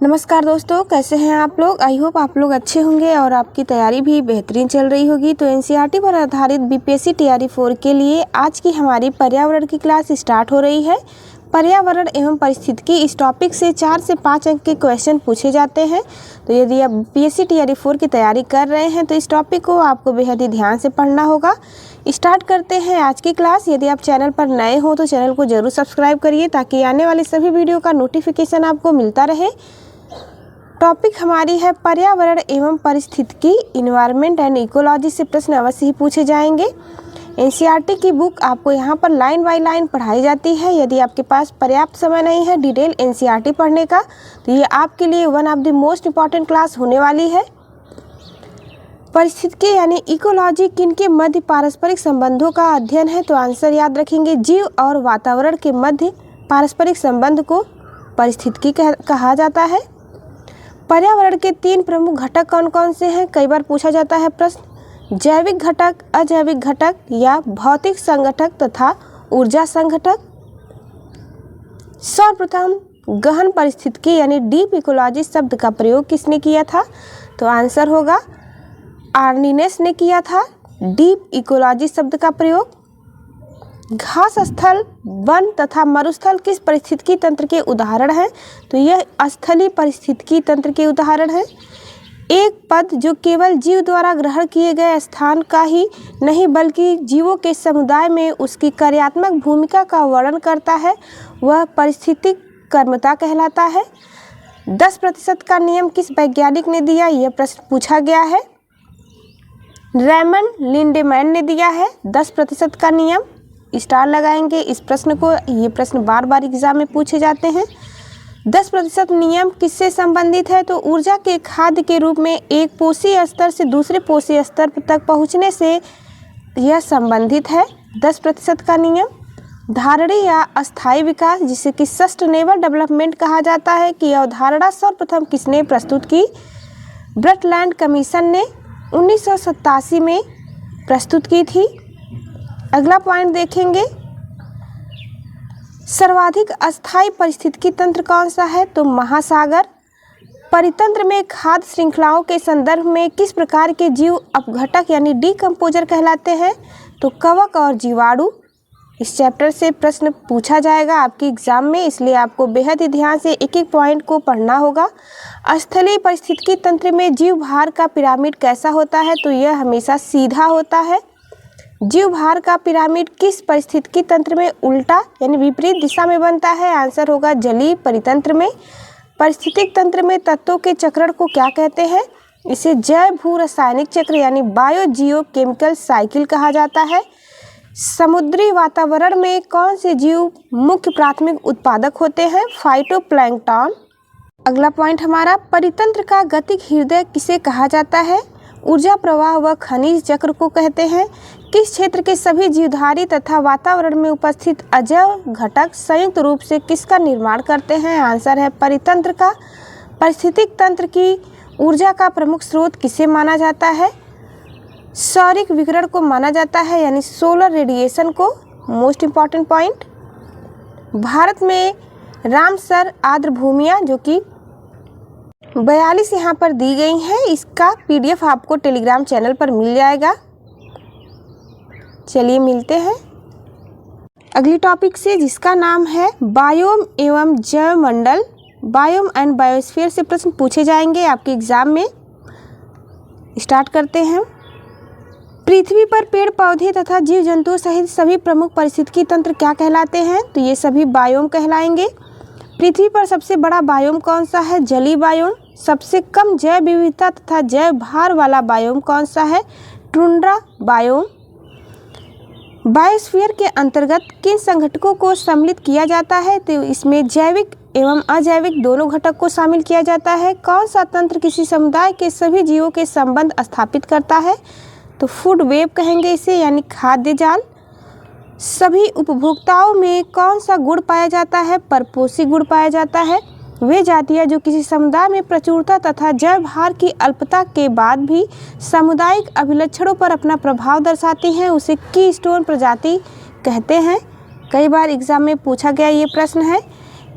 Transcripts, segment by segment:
नमस्कार दोस्तों, कैसे हैं आप लोग। आई होप आप लोग अच्छे होंगे और आपकी तैयारी भी बेहतरीन चल रही होगी। तो एनसीईआरटी पर आधारित बीपीएससी टीआरई 4 के लिए आज की हमारी पर्यावरण की क्लास स्टार्ट हो रही है। पर्यावरण एवं पारिस्थितिकी इस टॉपिक से 4 से 5 अंक के क्वेश्चन पूछे जाते हैं। तो यदि आप बीपीएससी टीआरई 4 की तैयारी कर रहे हैं तो इस टॉपिक को आपको बेहद ही ध्यान से पढ़ना होगा। स्टार्ट करते हैं आज की क्लास। यदि आप चैनल पर नए हो तो चैनल को जरूर सब्सक्राइब करिए ताकि आने वाले सभी वीडियो का नोटिफिकेशन आपको मिलता रहे। टॉपिक हमारी है पर्यावरण एवं पारिस्थितिकी, इन्वायरमेंट एंड इकोलॉजी से प्रश्न अवश्य ही पूछे जाएंगे। एनसीईआरटी की बुक आपको यहाँ पर लाइन बाय लाइन पढ़ाई जाती है। यदि आपके पास पर्याप्त समय नहीं है डिटेल एनसीईआरटी पढ़ने का तो ये आपके लिए one of the most important class होने वाली है। पारिस्थितिकी यानी इकोलॉजी किनके मध्य पारस्परिक संबंधों का अध्ययन है। तो आंसर याद रखेंगे, जीव और वातावरण के मध्य पारस्परिक संबंध को पारिस्थितिकी कहा जाता है। पर्यावरण के 3 प्रमुख घटक कौन कौन से हैं, कई बार पूछा जाता है प्रश्न। जैविक घटक, अजैविक घटक या भौतिक संघटक तथा ऊर्जा संघटक। सर्वप्रथम गहन पारिस्थितिकी यानी डीप इकोलॉजी शब्द का प्रयोग किसने किया था। तो आंसर होगा आर्निनेस ने किया था डीप इकोलॉजी शब्द का प्रयोग। घास स्थल, वन तथा मरुस्थल किस पारिस्थितिकी तंत्र के उदाहरण हैं। तो यह स्थलीय पारिस्थितिकी तंत्र के उदाहरण हैं। एक पद जो केवल जीव द्वारा ग्रहण किए गए स्थान का ही नहीं बल्कि जीवों के समुदाय में उसकी कार्यात्मक भूमिका का वर्णन करता है वह पारिस्थितिक कर्मता कहलाता है। 10% का नियम किस वैज्ञानिक ने दिया, यह प्रश्न पूछा गया है। रेमंड लिंडेमैन ने दिया है 10% का नियम। स्टार लगाएंगे इस प्रश्न को, ये प्रश्न बार बार एग्जाम में पूछे जाते हैं। 10% नियम किससे संबंधित है। तो ऊर्जा के खाद्य के रूप में एक पोषी स्तर से दूसरे पोषी स्तर तक पहुंचने से यह संबंधित है 10% का नियम। धारणीय या अस्थायी विकास जिसे कि सस्टेनेबल डेवलपमेंट कहा जाता है कि यह अवधारणा सर्वप्रथम किसने प्रस्तुत की। ब्रटलैंड कमीशन ने 1987 में प्रस्तुत की थी। अगला पॉइंट देखेंगे, सर्वाधिक अस्थायी पारिस्थितिकी तंत्र कौन सा है। तो महासागर। परितंत्र में खाद्य श्रृंखलाओं के संदर्भ में किस प्रकार के जीव अपघटक यानी डीकम्पोजर कहलाते हैं। तो कवक और जीवाणु। इस चैप्टर से प्रश्न पूछा जाएगा आपके एग्जाम में, इसलिए आपको बेहद ही ध्यान से एक एक पॉइंट को पढ़ना होगा। स्थलीय पारिस्थितिकी तंत्र में जीव भार का पिरामिड कैसा होता है। तो यह हमेशा सीधा होता है। जीव भार का पिरामिड किस पारिस्थितिकी तंत्र में उल्टा यानी विपरीत दिशा में बनता है। आंसर होगा जलीय परितंत्र में। पारिस्थितिक तंत्र में तत्वों के चक्रण को क्या कहते हैं। इसे जैव भू रासायनिक चक्र यानी बायो जियो केमिकल साइकिल कहा जाता है। समुद्री वातावरण में कौन से जीव मुख्य प्राथमिक उत्पादक होते हैं। फाइटोप्लैंक्टन। अगला पॉइंट हमारा, परितंत्र का गतिक हृदय किसे कहा जाता है। ऊर्जा प्रवाह व खनिज चक्र को कहते हैं। किस क्षेत्र के सभी जीवधारी तथा वातावरण में उपस्थित अजैव घटक संयुक्त रूप से किसका निर्माण करते हैं। आंसर है परितंत्र का। पारिस्थितिक तंत्र की ऊर्जा का प्रमुख स्रोत किसे माना जाता है। सौरिक विकिरण को माना जाता है यानी सोलर रेडिएशन को। मोस्ट इम्पॉर्टेंट पॉइंट, भारत में रामसर आर्द्रभूमियाँ जो कि 42 यहाँ पर दी गई हैं, इसका PDF आपको टेलीग्राम चैनल पर मिल जाएगा। चलिए मिलते हैं अगली टॉपिक से जिसका नाम है बायोम एवं जैव मंडल। बायोम एंड बायोस्फीयर से प्रश्न पूछे जाएंगे आपके एग्जाम में। स्टार्ट करते हैं। पृथ्वी पर पेड़ पौधे तथा जीव जंतुओं सहित सभी प्रमुख पारिस्थितिकी तंत्र क्या कहलाते हैं। तो ये सभी बायोम कहलाएंगे। पृथ्वी पर सबसे बड़ा बायोम कौन सा है। जलीय बायोम। सबसे कम जैव विविधता तथा जैव भार वाला बायोम कौन सा है। Tundra biome. बायोस्फीयर के अंतर्गत किन संघटकों को सम्मिलित किया जाता है। तो इसमें जैविक एवं अजैविक दोनों घटक को शामिल किया जाता है। कौन सा तंत्र किसी समुदाय के सभी जीवों के संबंध स्थापित करता है। तो फूड वेब कहेंगे इसे यानी खाद्य जाल। सभी उपभोक्ताओं में कौन सा गुण पाया जाता है। परपोषी गुण पाया जाता है। वे जातियाँ जो किसी समुदाय में प्रचुरता तथा जैव भार की अल्पता के बाद भी सामुदायिक अभिलक्षणों पर अपना प्रभाव दर्शाती हैं उसे कीस्टोन प्रजाति कहते हैं। कई बार एग्जाम में पूछा गया ये प्रश्न है।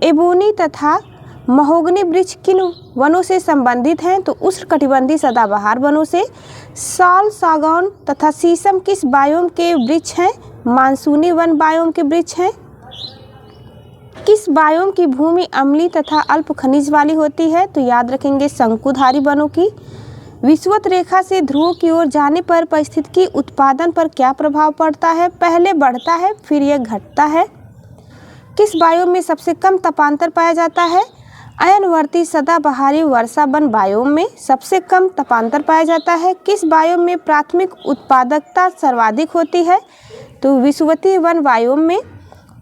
एबोनी तथा महोगनी वृक्ष किन वनों से संबंधित हैं? तो उष्णकटिबंधीय सदाबहार वनों से। साल, सागौन तथा शीशम किस बायोम के वृक्ष हैं? मानसूनी वन बायोम के वृक्ष हैं। किस बायोम की भूमि अम्लीय तथा अल्प खनिज वाली होती है? तो याद रखेंगे शंकुधारी वनों की। विषुवत रेखा से ध्रुव की ओर जाने पर पारिस्थितिकी उत्पादन पर क्या प्रभाव पड़ता है? पहले बढ़ता है, फिर यह घटता है। किस बायोम में सबसे कम तपांतर पाया जाता है? अयनवर्ती सदाबहारी वर्षा वन बायोम में सबसे कम तपांतर पाया जाता है। किस बायोम में प्राथमिक उत्पादकता सर्वाधिक होती है? तो विषुवतीय वन बायोम में।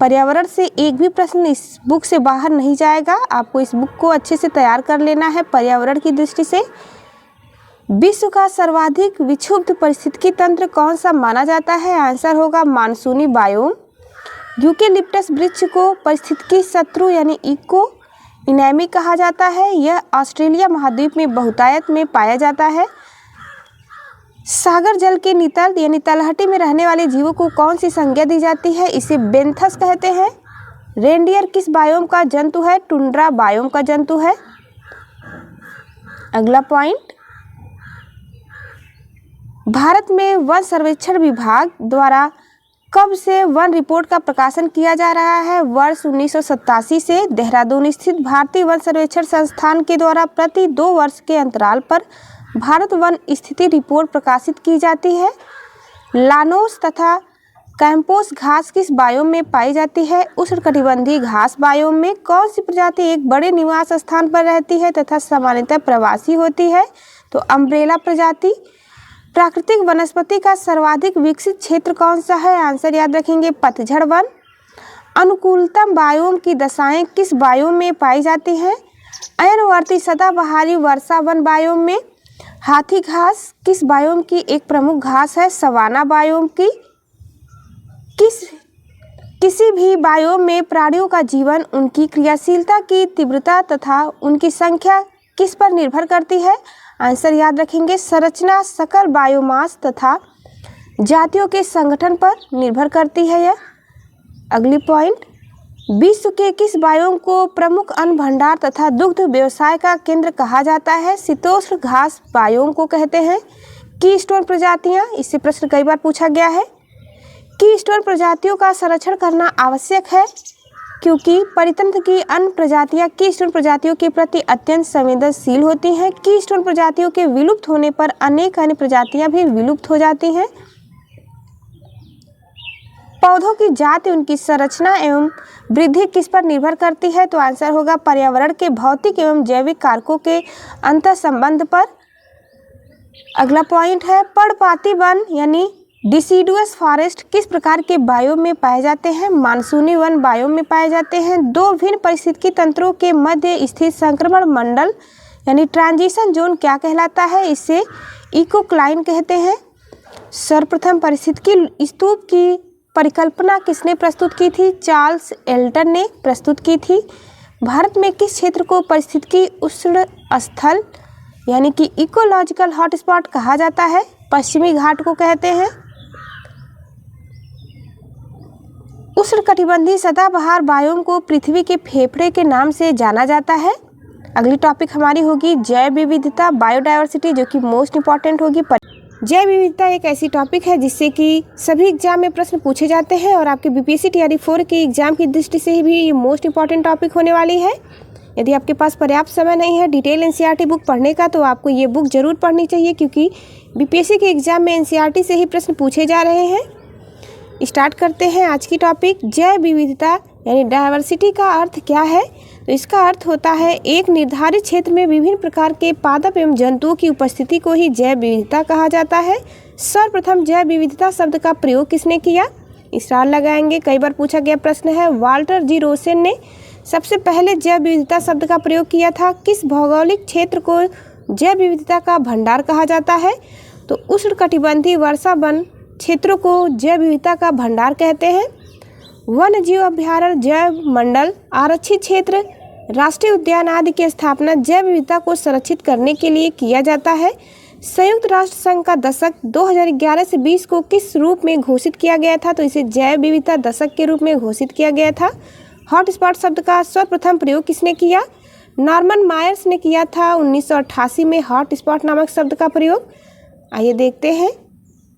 पर्यावरण से एक भी प्रश्न इस बुक से बाहर नहीं जाएगा, आपको इस बुक को अच्छे से तैयार कर लेना है पर्यावरण की दृष्टि से। विश्व का सर्वाधिक विक्षुब्ध पारिस्थितिकी तंत्र कौन सा माना जाता है? आंसर होगा मानसूनी बायोम। यूकेलिप्टस वृक्ष को पारिस्थितिकी शत्रु यानी इको इनेमी कहा जाता है। यह ऑस्ट्रेलिया महाद्वीप में बहुतायत में पाया जाता है। सागर जल के नितल यानी तलहटी में रहने वाले जीवों को कौन सी संज्ञा दी जाती है? इसे बेंथस कहते हैं। रेनडियर किस बायोम का जंतु है? टुंड्रा बायोम का जंतु है। अगला पॉइंट, भारत में वन सर्वेक्षण विभाग द्वारा कब से वन रिपोर्ट का प्रकाशन किया जा रहा है? वर्ष 1987 से देहरादून स्थित भारतीय वन सर्वेक्षण संस्थान के द्वारा प्रति 2 वर्ष के अंतराल पर भारत वन स्थिति रिपोर्ट प्रकाशित की जाती है। लानोस तथा कैंपोस घास किस बायोम में पाई जाती है? उष्णकटिबंधीय घास बायोम में। कौन सी प्रजाति एक बड़े निवास स्थान पर रहती है तथा सामान्यतः प्रवासी होती है? तो अम्ब्रेला प्रजाति। प्राकृतिक वनस्पति का सर्वाधिक विकसित क्षेत्र कौन सा है? आंसर याद रखेंगे पतझड़ वन। अनुकूलतम बायोम की दशाएं किस बायोम में पाई जाती हैं? अयनवर्ती सदाबहारी वर्षा वन बायोम में। हाथी घास किस बायोम की एक प्रमुख घास है? सवाना बायोम की। किसी भी बायोम में प्राणियों का जीवन उनकी क्रियाशीलता की तीव्रता तथा उनकी संख्या किस पर निर्भर करती है? आंसर याद रखेंगे संरचना, सकल बायोमास तथा जातियों के संगठन पर निर्भर करती है यह। अगली पॉइंट, विश्व के किस बायोम को प्रमुख अन्न भंडार तथा दुग्ध व्यवसाय का केंद्र कहा जाता है? शीतोष्ण घास बायोम को कहते हैं। कीस्टोन प्रजातियां, इससे प्रश्न कई बार पूछा गया है। कीस्टोन प्रजातियों का संरक्षण करना आवश्यक है क्योंकि परितंत्र की अन्य प्रजातियां कीस्टोन प्रजातियों के प्रति अत्यंत संवेदनशील होती हैं। कीस्टोन प्रजातियों के विलुप्त होने पर अनेक अन्य प्रजातियां भी विलुप्त हो जाती हैं। पौधों की जाति उनकी संरचना एवं वृद्धि किस पर निर्भर करती है? तो आंसर होगा पर्यावरण के भौतिक एवं जैविक कारकों के अंतर संबंध पर। अगला पॉइंट है, पर्णपाती वन यानी डिसिडुअस फॉरेस्ट किस प्रकार के बायोम में पाए जाते हैं? मानसूनी वन बायोम में पाए जाते हैं। दो भिन्न पारिस्थितिकी तंत्रों के मध्य स्थित संक्रमण मंडल यानी ट्रांजिशन जोन क्या कहलाता है? इसे इकोक्लाइन कहते हैं। सर्वप्रथम पारिस्थितिकी स्तूप की परिकल्पना किसने प्रस्तुत की थी? चार्ल्स एल्टन ने प्रस्तुत की थी। भारत में किस क्षेत्र को पारिस्थितिकी उष्ण स्थल यानी कि इकोलॉजिकल हॉटस्पॉट कहा जाता है? पश्चिमी घाट को कहते हैं। उष्णकटिबंधीय सदाबहार बायोम को पृथ्वी के फेफड़े के नाम से जाना जाता है। अगली टॉपिक हमारी होगी जैव विविधता, बायोडायवर्सिटी, जो कि मोस्ट इंपॉर्टेंट होगी। जैव विविधता एक ऐसी टॉपिक है जिससे कि सभी एग्जाम में प्रश्न पूछे जाते हैं और आपके बीपीएससी टीआरई 4 के एग्जाम की दृष्टि से भी ये मोस्ट इंपॉर्टेंट टॉपिक होने वाली है। यदि आपके पास पर्याप्त समय नहीं है डिटेल एनसीईआरटी बुक पढ़ने का तो आपको ये बुक जरूर पढ़नी चाहिए क्योंकि बीपीएससी के एग्जाम में एनसीईआरटी से ही प्रश्न पूछे जा रहे हैं। स्टार्ट करते हैं आज की टॉपिक। जैव विविधता यानी डायवर्सिटी का अर्थ क्या है? तो इसका अर्थ होता है एक निर्धारित क्षेत्र में विभिन्न प्रकार के पादप एवं जंतुओं की उपस्थिति को ही जैव विविधता कहा जाता है। सर्वप्रथम जैव विविधता शब्द का प्रयोग किसने किया? स्टार लगाएंगे, कई बार पूछा गया प्रश्न है। वाल्टर जी रोसेन ने सबसे पहले जैव विविधता शब्द का प्रयोग किया था। किस भौगोलिक क्षेत्र को जैव विविधता का भंडार कहा जाता है? तो उष्णकटिबंधीय वर्षा वन क्षेत्रों को जैव विविधता का भंडार कहते हैं। वन जीव अभ्यारण्य, जैव मंडल, आरक्षित क्षेत्र, राष्ट्रीय उद्यान आदि की स्थापना जैव विविधता को संरक्षित करने के लिए किया जाता है। संयुक्त राष्ट्र संघ का दशक 2011 से 20 को किस रूप में घोषित किया गया था? तो इसे जैव विविधता दशक के रूप में घोषित किया गया था। हॉटस्पॉट शब्द का सर्वप्रथम प्रयोग किसने किया? नॉर्मन मायर्स ने किया था 1988 में हॉट स्पॉट नामक शब्द का प्रयोग। आइए देखते हैं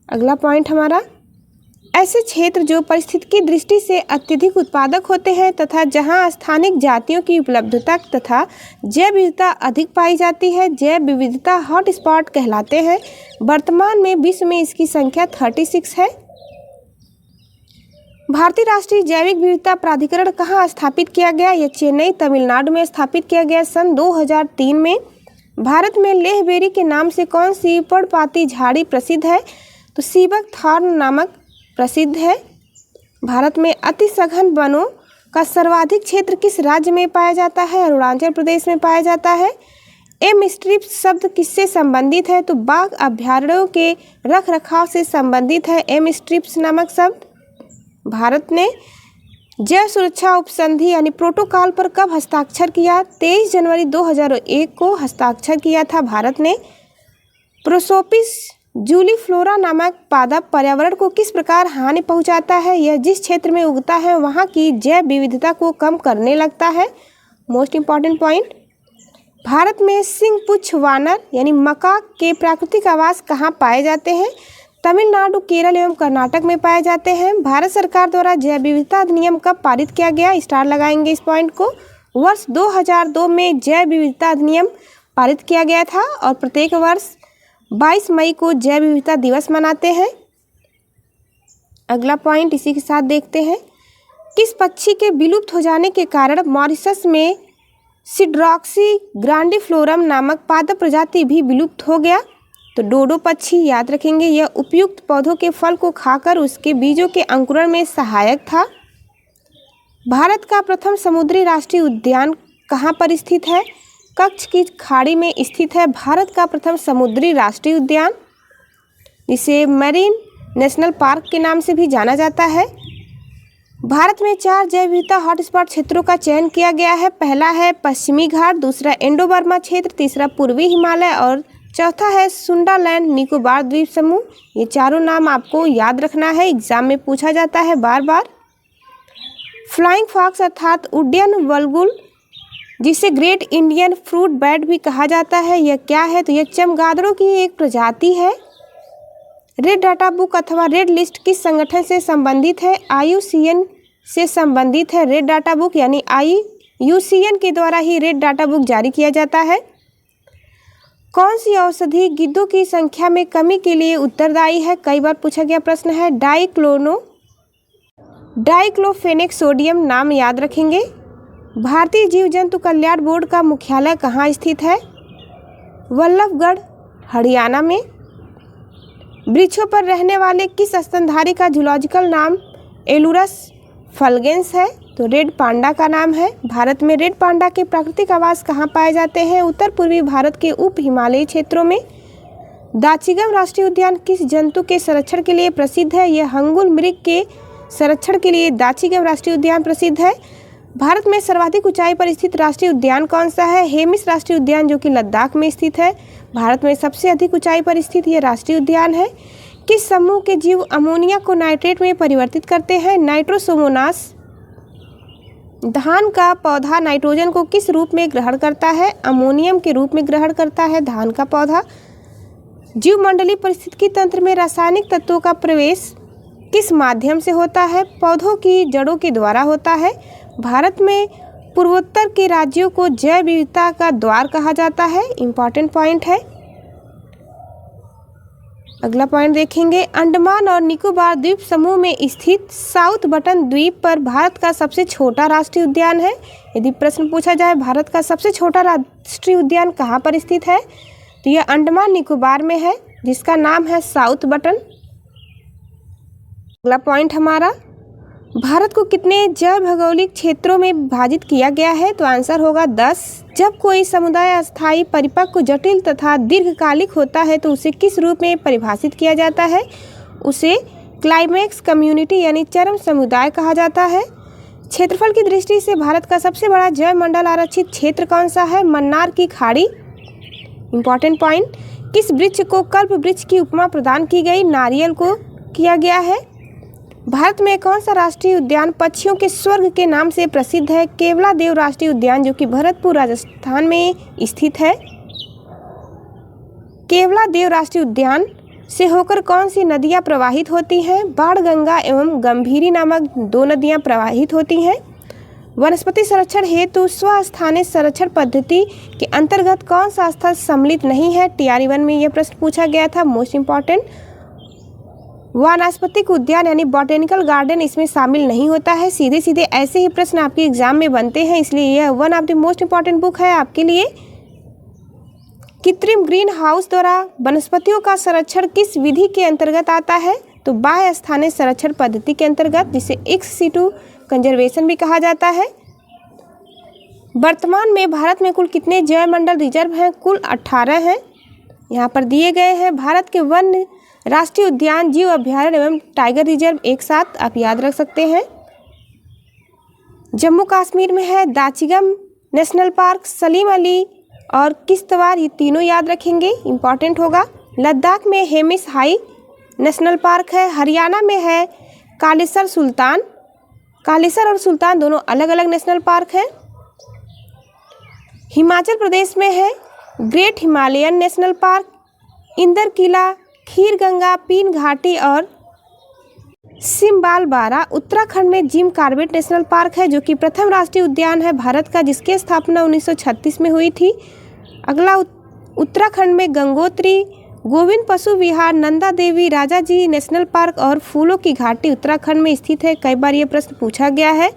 अगला पॉइंट हमारा, ऐसे क्षेत्र जो पारिस्थितिकी दृष्टि से अत्यधिक उत्पादक होते हैं तथा जहां स्थानिक जातियों की उपलब्धता तथा जैव विविधता अधिक पाई जाती है, जैव विविधता हॉट स्पॉट कहलाते हैं। वर्तमान में विश्व में इसकी संख्या 36 है। भारतीय राष्ट्रीय जैविक विविधता प्राधिकरण कहाँ स्थापित किया गया? यह चेन्नई तमिलनाडु में स्थापित किया गया सन 2003 में। भारत में लेहबेरी के नाम से कौन सी पर्णपाती झाड़ी प्रसिद्ध है? तो सीबक थॉर्न नामक प्रसिद्ध है। भारत में अति सघन वनों का सर्वाधिक क्षेत्र किस राज्य में पाया जाता है? अरुणाचल प्रदेश में पाया जाता है। एम स्ट्रिप शब्द किससे संबंधित है? तो बाघ अभयारण्यों के रख रखाव से संबंधित है एम स्ट्रिप्स नामक शब्द। भारत ने जैव सुरक्षा उपसंधि यानी प्रोटोकॉल पर कब हस्ताक्षर किया? 23 जनवरी 2001 को हस्ताक्षर किया था भारत ने। प्रोसोपिस जूलीफ्लोरा नामक पादप पर्यावरण को किस प्रकार हानि पहुंचाता है? यह जिस क्षेत्र में उगता है वहां की जैव विविधता को कम करने लगता है। मोस्ट इम्पॉर्टेंट पॉइंट, भारत में सिंहपुच्छ वानर यानी मकाक के प्राकृतिक आवास कहाँ पाए जाते हैं? तमिलनाडु, केरल एवं कर्नाटक में पाए जाते हैं। भारत सरकार द्वारा जैव विविधता अधिनियम कब पारित किया गया? स्टार लगाएंगे इस पॉइंट को। वर्ष 2002 में जैव विविधता अधिनियम पारित किया गया था और प्रत्येक वर्ष 22 मई को जैव विविधता दिवस मनाते हैं। अगला पॉइंट इसी के साथ देखते हैं, किस पक्षी के विलुप्त हो जाने के कारण मॉरिशस में सिड्रॉक्सी ग्रांडिफ्लोरम नामक पादप प्रजाति भी विलुप्त हो गया? तो डोडो पक्षी, याद रखेंगे। यह उपयुक्त पौधों के फल को खाकर उसके बीजों के अंकुरण में सहायक था। भारत का प्रथम समुद्री राष्ट्रीय उद्यान कहाँ पर स्थित है? कच्छ की खाड़ी में स्थित है भारत का प्रथम समुद्री राष्ट्रीय उद्यान, जिसे मरीन नेशनल पार्क के नाम से भी जाना जाता है। भारत में 4 जैव विविधता हॉटस्पॉट क्षेत्रों का चयन किया गया है। पहला है पश्चिमी घाट, दूसरा इंडो बर्मा क्षेत्र, तीसरा पूर्वी हिमालय और चौथा है सुंडालैंड निकोबार द्वीप समूह। ये चारों नाम आपको याद रखना है, एग्जाम में पूछा जाता है बार बार। फ्लाइंग फॉक्स अर्थात उड्डयन बलगुल, जिसे ग्रेट इंडियन फ्रूट बैट भी कहा जाता है, यह क्या है? तो यह चमगादड़ों की एक प्रजाति है। रेड डाटा बुक अथवा रेड लिस्ट किस संगठन से संबंधित है? IUCN से संबंधित है रेड डाटा बुक, यानी IUCN के द्वारा ही रेड डाटा बुक जारी किया जाता है। कौन सी औषधि गिद्धों की संख्या में कमी के लिए उत्तरदायी है? कई बार पूछा गया प्रश्न है। डाइक्लोफेनेक सोडियम, नाम याद रखेंगे। भारतीय जीव जंतु कल्याण बोर्ड का मुख्यालय कहाँ स्थित है? वल्लभगढ़, हरियाणा में। वृक्षों पर रहने वाले किस स्तनधारी का जूलॉजिकल नाम एलुरस फल्गेंस है? तो रेड पांडा का नाम है। भारत में रेड पांडा के प्राकृतिक आवास कहाँ पाए जाते हैं? उत्तर पूर्वी भारत के उप हिमालयी क्षेत्रों में। दाचिगम राष्ट्रीय उद्यान किस जंतु के संरक्षण के लिए प्रसिद्ध है? यह हंगुल मृग के संरक्षण के लिए दाचिगम राष्ट्रीय उद्यान प्रसिद्ध है। भारत में सर्वाधिक ऊंचाई पर स्थित राष्ट्रीय उद्यान कौन सा है? हेमिस राष्ट्रीय उद्यान, जो कि लद्दाख में स्थित है। भारत में सबसे अधिक ऊंचाई पर स्थित यह राष्ट्रीय उद्यान है। किस समूह के जीव अमोनिया को नाइट्रेट में परिवर्तित करते हैं? नाइट्रोसोमोनास। धान का पौधा नाइट्रोजन को किस रूप में ग्रहण करता है? अमोनियम के रूप में ग्रहण करता है धान का पौधा। जीवमंडलीय पारिस्थितिकी तंत्र में रासायनिक तत्वों का प्रवेश किस माध्यम से होता है? पौधों की जड़ों के द्वारा होता है। भारत में पूर्वोत्तर के राज्यों को जैव विविधता का द्वार कहा जाता है। इंपॉर्टेंट पॉइंट है। अगला पॉइंट देखेंगे, अंडमान और निकोबार द्वीप समूह में स्थित साउथ बटन द्वीप पर भारत का सबसे छोटा राष्ट्रीय उद्यान है। यदि प्रश्न पूछा जाए भारत का सबसे छोटा राष्ट्रीय उद्यान कहाँ पर स्थित है, तो यह अंडमान निकोबार में है, जिसका नाम है साउथ बटन। अगला पॉइंट हमारा, भारत को कितने जैव भौगोलिक क्षेत्रों में विभाजित किया गया है? तो आंसर होगा 10। जब कोई समुदाय अस्थायी, परिपक्व, जटिल तथा दीर्घकालिक होता है तो उसे किस रूप में परिभाषित किया जाता है? उसे क्लाइमैक्स कम्युनिटी यानी चरम समुदाय कहा जाता है। क्षेत्रफल की दृष्टि से भारत का सबसे बड़ा जैव मंडल आरक्षित क्षेत्र कौन सा है? मन्नार की खाड़ी। इंपॉर्टेंट पॉइंट, किस वृक्ष को कल्प वृक्ष की उपमा प्रदान की गई? नारियल को किया गया है। भारत में कौन सा राष्ट्रीय उद्यान पक्षियों के स्वर्ग के नाम से प्रसिद्ध है? केवलादेव राष्ट्रीय उद्यान, जो कि भरतपुर राजस्थान में स्थित है। केवलादेव राष्ट्रीय उद्यान से होकर कौन सी नदियां प्रवाहित होती हैं? बाणगंगा एवं गंभीरी नामक 2 नदियां प्रवाहित होती हैं। वनस्पति संरक्षण हेतु स्वस्थानिक संरक्षण पद्धति के अंतर्गत कौन सा स्थल सम्मिलित नहीं है? टीआरई 1 में यह प्रश्न पूछा गया था, मोस्ट इम्पॉर्टेंट। वानस्पतिक उद्यान यानी बॉटेनिकल गार्डन इसमें शामिल नहीं होता है। सीधे सीधे ऐसे ही प्रश्न आपके एग्जाम में बनते हैं, इसलिए यह one of the most important book है आपके लिए। कृत्रिम ग्रीन हाउस द्वारा वनस्पतियों का संरक्षण किस विधि के अंतर्गत आता है? तो बाह्य स्थानिक संरक्षण पद्धति के अंतर्गत, जिसे एक्स सिटू कंजर्वेशन भी कहा जाता है। वर्तमान में भारत में कुल कितने जैव मंडल रिजर्व हैं? कुल 18 हैं। यहाँ पर दिए गए हैं भारत के वन राष्ट्रीय उद्यान, जीव अभ्यारण्य एवं टाइगर रिजर्व एक साथ आप याद रख सकते हैं। जम्मू कश्मीर में है दाचिगम नेशनल पार्क, सलीम अली और किश्तवाड़, ये तीनों याद रखेंगे, इम्पॉर्टेंट होगा। लद्दाख में हेमिस हाई नेशनल पार्क है। हरियाणा में है कालेसर सुल्तान। कालेसर और सुल्तान दोनों अलग अलग नेशनल पार्क हैं। हिमाचल प्रदेश में है great Himalayan national park, Inder Kila, Kheer Ganga, Peen घाटी और सिम्बालबारा। उत्तराखंड में जिम कॉर्बेट नेशनल पार्क है, जो कि प्रथम राष्ट्रीय उद्यान है भारत का, जिसकी स्थापना 1936 में हुई थी। अगला उत्तराखंड में गंगोत्री, गोविंद पशु विहार, नंदा देवी, राजाजी नेशनल पार्क और फूलों की घाटी उत्तराखंड में स्थित है। कई बार ये प्रश्न पूछा गया है।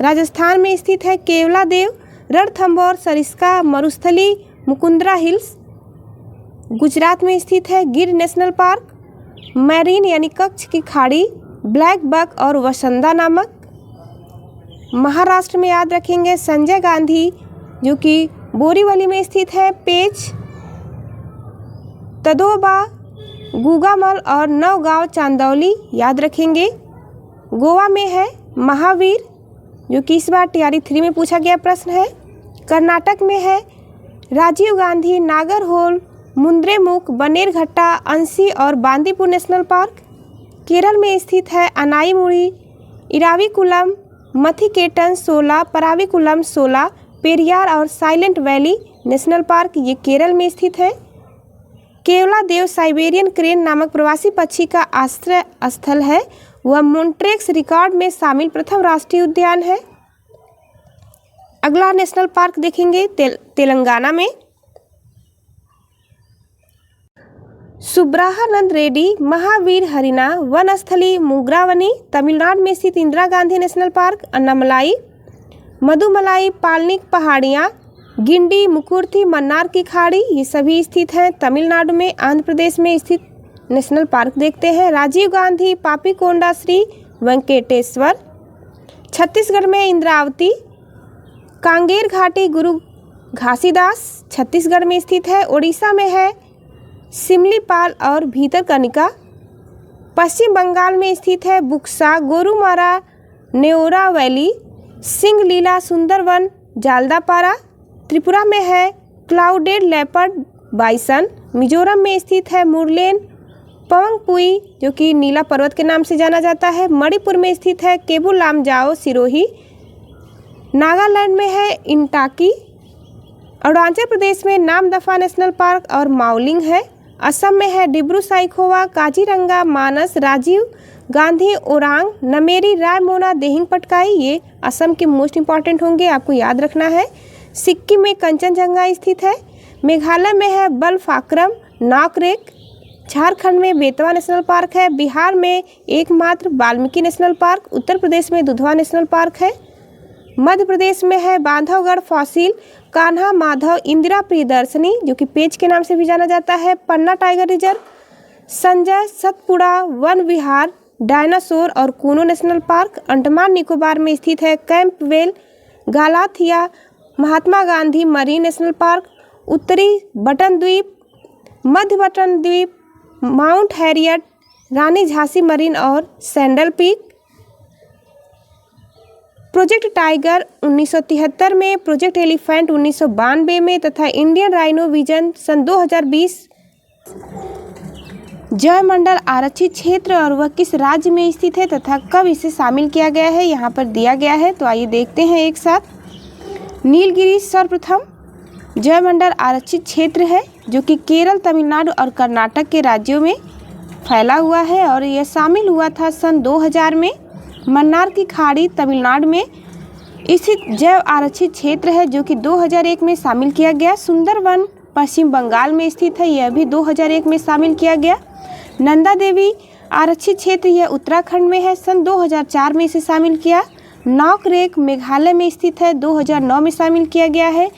राजस्थान में स्थित है केवलादेव, रणथंभौर, सरिस्का, मरुस्थली, मुकुंदरा हिल्स। गुजरात में स्थित है गिर नेशनल पार्क, मैरीन यानी कच्छ की खाड़ी, ब्लैक बक और वसंदा नामक। महाराष्ट्र में याद रखेंगे संजय गांधी, जो कि बोरीवली में स्थित है, पेच, तदोबा, गुगामल और नवगांव चांदौली याद रखेंगे। गोवा में है महावीर, जो कि इस बार टीआरई 3 में पूछा गया प्रश्न है। कर्नाटक में है राजीव गांधी, नागरहोल, मुंद्रेमुख, बनेरघट्टा, अंसी और बांदीपुर नेशनल पार्क। केरल में स्थित है अनाईमुड़ी, इराविकुलम, मथिकेटन 16, पराविकुलम 16, पेरियार और साइलेंट वैली नेशनल पार्क, ये केरल में स्थित है। केवलादेव साइबेरियन क्रेन नामक प्रवासी पक्षी का आश्रय स्थल है। वह मॉन्ट्रेक्स रिकॉर्ड में शामिल प्रथम राष्ट्रीय उद्यान है। अगला नेशनल पार्क देखेंगे तेलंगाना में सुब्रहानंद रेड्डी, महावीर हरिना वनस्थली, मुग्रावनी। तमिलनाडु में स्थित इंदिरा गांधी नेशनल पार्क, अन्नामलाई, मधुमलाई, पालनिक पहाड़ियाँ, गिंडी, मुकुर्थी, मन्नार की खाड़ी, ये सभी स्थित हैं तमिलनाडु में। आंध्र प्रदेश में स्थित नेशनल पार्क देखते हैं राजीव गांधी, पापीकोंडा, श्री वेंकटेश्वर। छत्तीसगढ़ में इंद्रावती, कांगेर घाटी, गुरु घासीदास छत्तीसगढ़ में स्थित है। ओडिशा में है सिमलीपाल और भीतरकनिका। पश्चिम बंगाल में स्थित है बुक्सा, गोरुमारा, नेओरा वैली, सिंगलीला, सुंदरवन, जालदापारा। त्रिपुरा में है क्लाउडेड लेपर्ड बाइसन। मिजोरम में स्थित है मुरलेन पवंगपुई, जो कि नीला पर्वत के नाम से जाना जाता है। मणिपुर में स्थित है केबुल लामजाओ सिरोही। नागालैंड में है इंटाकी। अरुणाचल प्रदेश में नामदफा नेशनल पार्क और माउलिंग है। असम में है डिब्रू साइखोवा, काजीरंगा, मानस, राजीव गांधी, ओरांग, नमेरी, रायमोना, देहिंग पटकाई, ये असम के मोस्ट इंपॉर्टेंट होंगे, आपको याद रखना है। सिक्किम में कंचनजंगा स्थित है। मेघालय में है बलफाक्रम, नाकरेक। झारखंड में बेतवा नेशनल पार्क है। बिहार में एकमात्र वाल्मीकि नेशनल पार्क। उत्तर प्रदेश में दुधवा नेशनल पार्क है। मध्य प्रदेश में है बांधवगढ़ फॉसिल, कान्हा माधव, इंदिरा प्रियदर्शनी, जो कि पेच के नाम से भी जाना जाता है, Panna tiger reserve, Sanjay Satpura Van Vihar, dinosaur और कूनो नेशनल पार्क। अंडमान निकोबार में स्थित है Campbell, Galathea, Mahatma Gandhi marine national park. उत्तरी बटन द्वीप, मध्य बटन द्वीप, Mount Harriet, Rani Jhansi marine और सैंडल पीक। प्रोजेक्ट टाइगर 1973 में, प्रोजेक्ट एलिफेंट 1992 में तथा इंडियन राइनो विजन सन 2020 जयमंडल आरक्षित क्षेत्र और वह किस राज्य में स्थित है तथा कब इसे शामिल किया गया है, यहाँ पर दिया गया है। तो आइए देखते हैं एक साथ। नीलगिरी सर्वप्रथम जयमंडल आरक्षित क्षेत्र है जो कि केरल, तमिलनाडु और कर्नाटक के राज्यों में फैला हुआ है और यह शामिल हुआ था सन 2000 में। मन्नार की खाड़ी तमिलनाडु में स्थित जैव आरक्षित क्षेत्र है जो कि 2001 में शामिल किया गया। सुंदरवन पश्चिम बंगाल में स्थित है, यह भी 2001 में शामिल किया गया। नंदा देवी आरक्षित क्षेत्र यह उत्तराखंड में है, सन 2004 में इसे शामिल किया। नौकरेक मेघालय में स्थित है, 2009 में शामिल किया गया है।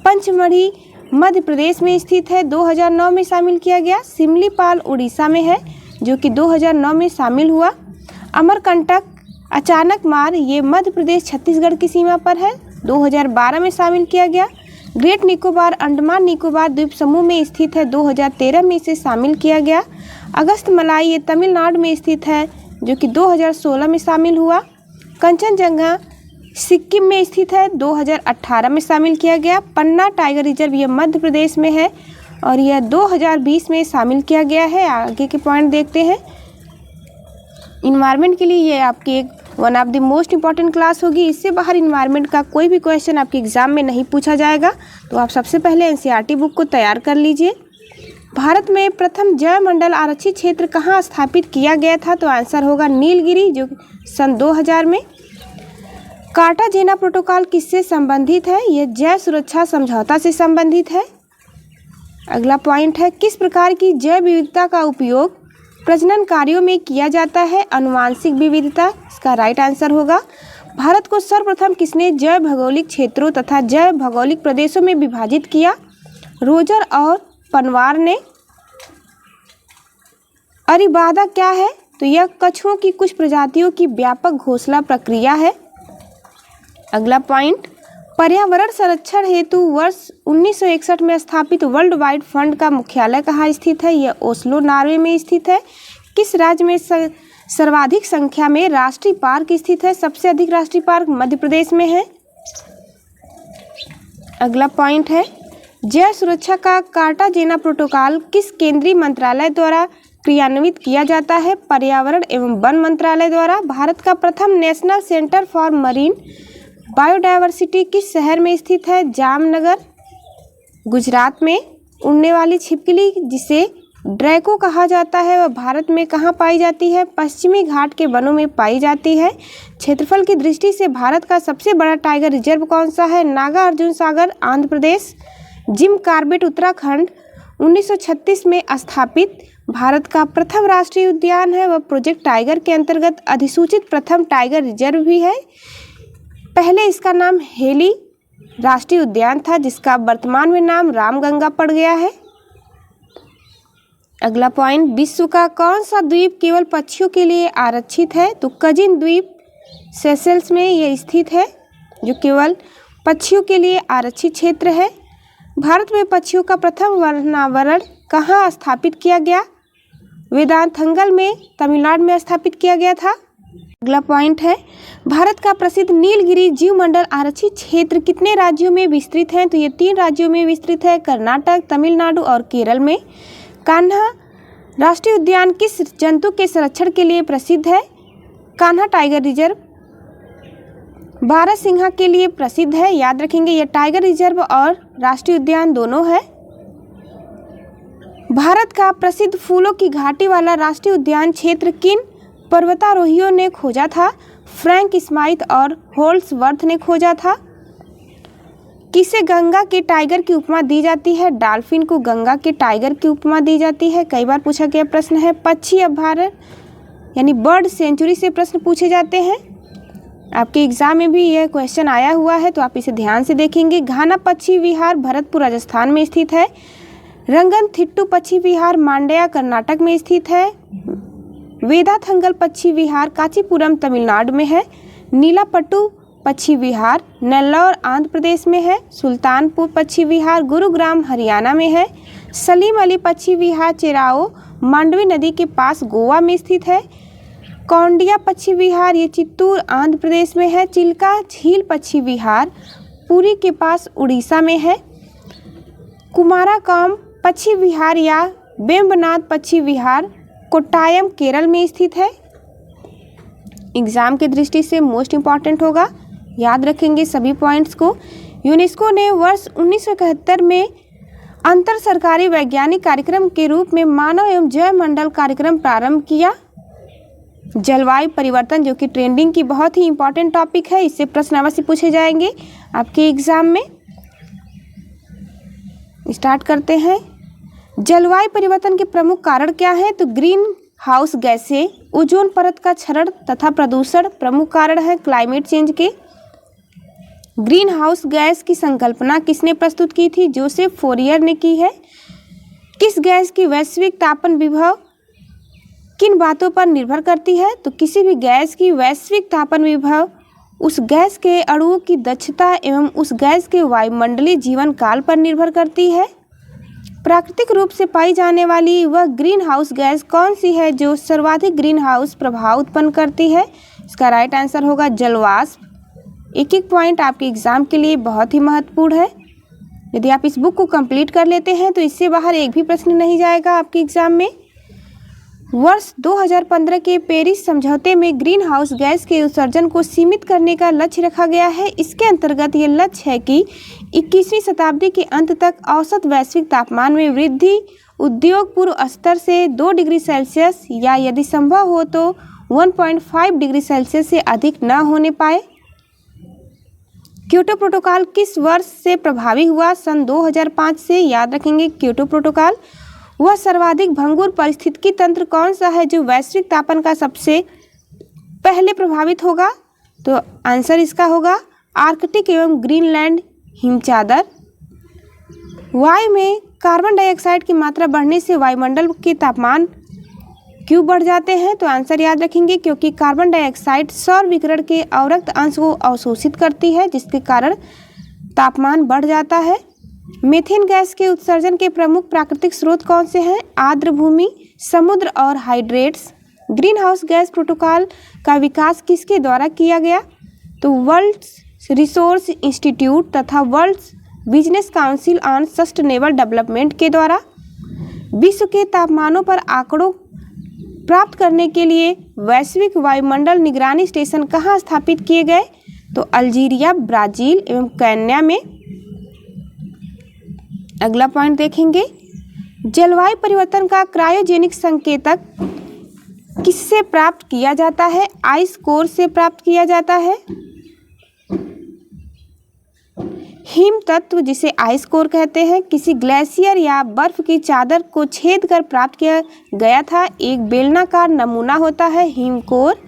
पंचमढ़ी मध्य प्रदेश में स्थित है, 2009 में शामिल किया गया। सिमलीपाल उड़ीसा में है जो कि 2009 में शामिल हुआ। अमरकंटक अचानक मार ये मध्य प्रदेश छत्तीसगढ़ की सीमा पर है, 2012 में शामिल किया गया। ग्रेट निकोबार अंडमान निकोबार द्वीप समूह में स्थित है, 2013 में इसे शामिल किया गया। अगस्तमलाई ये तमिलनाडु में स्थित है जो कि 2016 में शामिल हुआ। कंचनजंगा सिक्किम में स्थित है, 2018 में शामिल किया गया। पन्ना टाइगर रिजर्व यह मध्य प्रदेश में है और यह 2020 में शामिल किया गया है। आगे के पॉइंट देखते हैं। इन्वायरमेंट के लिए ये आपकी एक one of the most important class होगी। इससे बाहर इन्वायरमेंट का कोई भी क्वेश्चन आपके एग्जाम में नहीं पूछा जाएगा, तो आप सबसे पहले एनसीईआरटी बुक को तैयार कर लीजिए। भारत में प्रथम जयमंडल आरक्षित क्षेत्र कहाँ स्थापित किया गया था, तो आंसर होगा नीलगिरी जो सन 2000 में। कार्टाजेना प्रोटोकॉल किससे संबंधित है, यह जैव सुरक्षा समझौता से संबंधित है। अगला पॉइंट है, किस प्रकार की जैव विविधता का उपयोग प्रजनन कार्यों में किया जाता है, अनुवांशिक विविधता। इसका राइट आंसर होगा। भारत को सर्वप्रथम किसने जैव भौगोलिक क्षेत्रों तथा जैव भौगोलिक प्रदेशों में विभाजित किया, रोजर और पनवार ने। अरीबादा क्या है, तो यह कछुओं की कुछ प्रजातियों की व्यापक घोंसला प्रक्रिया है। अगला पॉइंट, पर्यावरण संरक्षण हेतु वर्ष 1961 में स्थापित वर्ल्ड वाइड फंड का मुख्यालय कहाँ स्थित है, यह ओस्लो नॉर्वे में स्थित है। किस राज्य में सर्वाधिक संख्या में राष्ट्रीय पार्क स्थित है, सबसे अधिक राष्ट्रीय पार्क मध्य प्रदेश में है। अगला पॉइंट है, जैव सुरक्षा का कार्टाजेना प्रोटोकॉल किस केंद्रीय मंत्रालय द्वारा क्रियान्वित किया जाता है, पर्यावरण एवं वन मंत्रालय द्वारा। भारत का प्रथम national centre for marine biodiversity किस शहर में स्थित है, जामनगर गुजरात में। उड़ने वाली छिपकली जिसे ड्रैको कहा जाता है वह भारत में कहाँ पाई जाती है, पश्चिमी घाट के वनों में पाई जाती है। क्षेत्रफल की दृष्टि से भारत का सबसे बड़ा टाइगर रिजर्व कौन सा है, नागार्जुन सागर आंध्र प्रदेश। जिम कॉर्बेट उत्तराखंड 1936 में स्थापित भारत का प्रथम राष्ट्रीय उद्यान है, वह प्रोजेक्ट टाइगर के अंतर्गत अधिसूचित प्रथम टाइगर रिजर्व भी है। पहले इसका नाम हेली राष्ट्रीय उद्यान था जिसका वर्तमान में नाम रामगंगा पड़ गया है। अगला पॉइंट, विश्व का कौन सा द्वीप केवल पक्षियों के लिए आरक्षित है, तो कजिन द्वीप सेशेल्स में यह स्थित है जो केवल पक्षियों के लिए आरक्षित क्षेत्र है। भारत में पक्षियों का प्रथम वर्णावरण कहाँ स्थापित किया गया, वेदांतंगल में तमिलनाडु में स्थापित किया गया था। अगला पॉइंट है, भारत का प्रसिद्ध नीलगिरी जीवमंडल आरक्षित क्षेत्र कितने राज्यों में विस्तृत है, तो ये 3 राज्यों में विस्तृत है, कर्नाटक, तमिलनाडु और केरल में। कान्हा राष्ट्रीय उद्यान किस जंतु के संरक्षण के लिए प्रसिद्ध है, कान्हा टाइगर रिजर्व बारहसिंघा के लिए प्रसिद्ध है। याद रखेंगे यह टाइगर रिजर्व और राष्ट्रीय उद्यान दोनों है। भारत का प्रसिद्ध फूलों की घाटी वाला राष्ट्रीय उद्यान क्षेत्र किन पर्वतारोहियों ने खोजा था, फ्रैंक स्माइथ और होल्सवर्थ ने खोजा था। किसे गंगा के टाइगर की उपमा दी जाती है, डॉल्फिन को गंगा के टाइगर की उपमा दी जाती है। कई बार पूछा गया प्रश्न है। पक्षी अभयारण्य यानी बर्ड सेंचुरी से प्रश्न पूछे जाते हैं, आपके एग्जाम में भी यह क्वेश्चन आया हुआ है तो आप इसे ध्यान से देखेंगे। घाना पक्षी विहार भरतपुर राजस्थान में स्थित है। रंगनथिट्टू पक्षी विहार मांड्या कर्नाटक में स्थित है। वेदाथंगल पक्षी विहार कांचीपुरम तमिलनाडु में है। नीलापट्टू पक्षी विहार नेल्लौर आंध्र प्रदेश में है। सुल्तानपुर पक्षी विहार गुरुग्राम हरियाणा में है। सलीम अली पक्षी विहार चेराओ मांडवी नदी के पास गोवा में स्थित है। कौंडिया पक्षी विहार ये चित्तूर आंध्र प्रदेश में है। चिल्का झील पक्षी विहार पुरी के पास उड़ीसा में है। कुमाराकाम पक्षी विहार या बेम्बनाथ पक्षी विहार कोट्टायम केरल में स्थित है। एग्जाम की दृष्टि से मोस्ट इम्पॉर्टेंट होगा, याद रखेंगे सभी पॉइंट्स को। यूनेस्को ने वर्ष 1971 में अंतर सरकारी वैज्ञानिक कार्यक्रम के रूप में मानव एवं जैव मंडल कार्यक्रम प्रारंभ किया। जलवायु परिवर्तन, जो कि ट्रेंडिंग की बहुत ही इंपॉर्टेंट टॉपिक है, इससे प्रश्न अवश्य पूछे जाएंगे आपके एग्जाम में। स्टार्ट करते हैं। जलवायु परिवर्तन के प्रमुख कारण क्या है? तो ग्रीन हाउस गैसें, ओजोन परत का क्षरण तथा प्रदूषण प्रमुख कारण है क्लाइमेट चेंज के। ग्रीन हाउस गैस की संकल्पना किसने प्रस्तुत की थी? जोसेफ फोरियर ने की है। किस गैस की वैश्विक तापन विभव किन बातों पर निर्भर करती है? तो किसी भी गैस की वैश्विक तापन विभव उस गैस के अणुओं की दक्षता एवं उस गैस के वायुमंडलीय जीवन काल पर निर्भर करती है। प्राकृतिक रूप से पाई जाने वाली वह ग्रीन हाउस गैस कौन सी है जो सर्वाधिक ग्रीन हाउस प्रभाव उत्पन्न करती है? इसका राइट आंसर होगा जलवाष्प। एक एक पॉइंट आपके एग्जाम के लिए बहुत ही महत्वपूर्ण है। यदि आप इस बुक को कंप्लीट कर लेते हैं तो इससे बाहर एक भी प्रश्न नहीं जाएगा आपके एग्जाम में। वर्ष 2015 के पेरिस समझौते में ग्रीन हाउस गैस के उत्सर्जन को सीमित करने का लक्ष्य रखा गया है। इसके अंतर्गत ये लक्ष्य है कि 21वीं शताब्दी के अंत तक औसत वैश्विक तापमान में वृद्धि उद्योग पूर्व स्तर से 2 डिग्री सेल्सियस या यदि संभव हो तो 1.5 डिग्री सेल्सियस से अधिक न होने पाए। क्योटो प्रोटोकॉल किस वर्ष से प्रभावी हुआ? सन 2005 से। याद रखेंगे क्योटो प्रोटोकॉल। वह सर्वाधिक भंगुर पारिस्थितिकी तंत्र कौन सा है जो वैश्विक तापन का सबसे पहले प्रभावित होगा? तो आंसर इसका होगा आर्कटिक एवं ग्रीनलैंड हिमचादर। वायु में कार्बन डाइऑक्साइड की मात्रा बढ़ने से वायुमंडल के तापमान क्यों बढ़ जाते हैं? तो आंसर याद रखेंगे क्योंकि कार्बन डाइऑक्साइड सौर विकिरण के अवरक्त अंश को अवशोषित करती है, जिसके कारण तापमान बढ़ जाता है। मीथेन गैस के उत्सर्जन के प्रमुख प्राकृतिक स्रोत कौन से हैं? आर्द्र भूमि, समुद्र और hydrates. Green house gas protocol का विकास किसके द्वारा किया गया? तो वर्ल्ड रिसोर्स इंस्टीट्यूट तथा world business council on sustainable development के द्वारा। विश्व के तापमानों पर आंकड़ों प्राप्त करने के लिए वैश्विक वायुमंडल निगरानी स्टेशन कहाँ स्थापित किए गए? तो अल्जीरिया, ब्राजील एवं केन्या में। अगला पॉइंट देखेंगे। जलवायु परिवर्तन का क्रायोजेनिक संकेतक किससे प्राप्त किया जाता है? आइस कोर से प्राप्त किया जाता है। हिम तत्व, जिसे आइस कोर कहते हैं, किसी ग्लेशियर या बर्फ की चादर को छेद कर प्राप्त किया गया था। एक बेलनाकार नमूना होता है हिम कोर।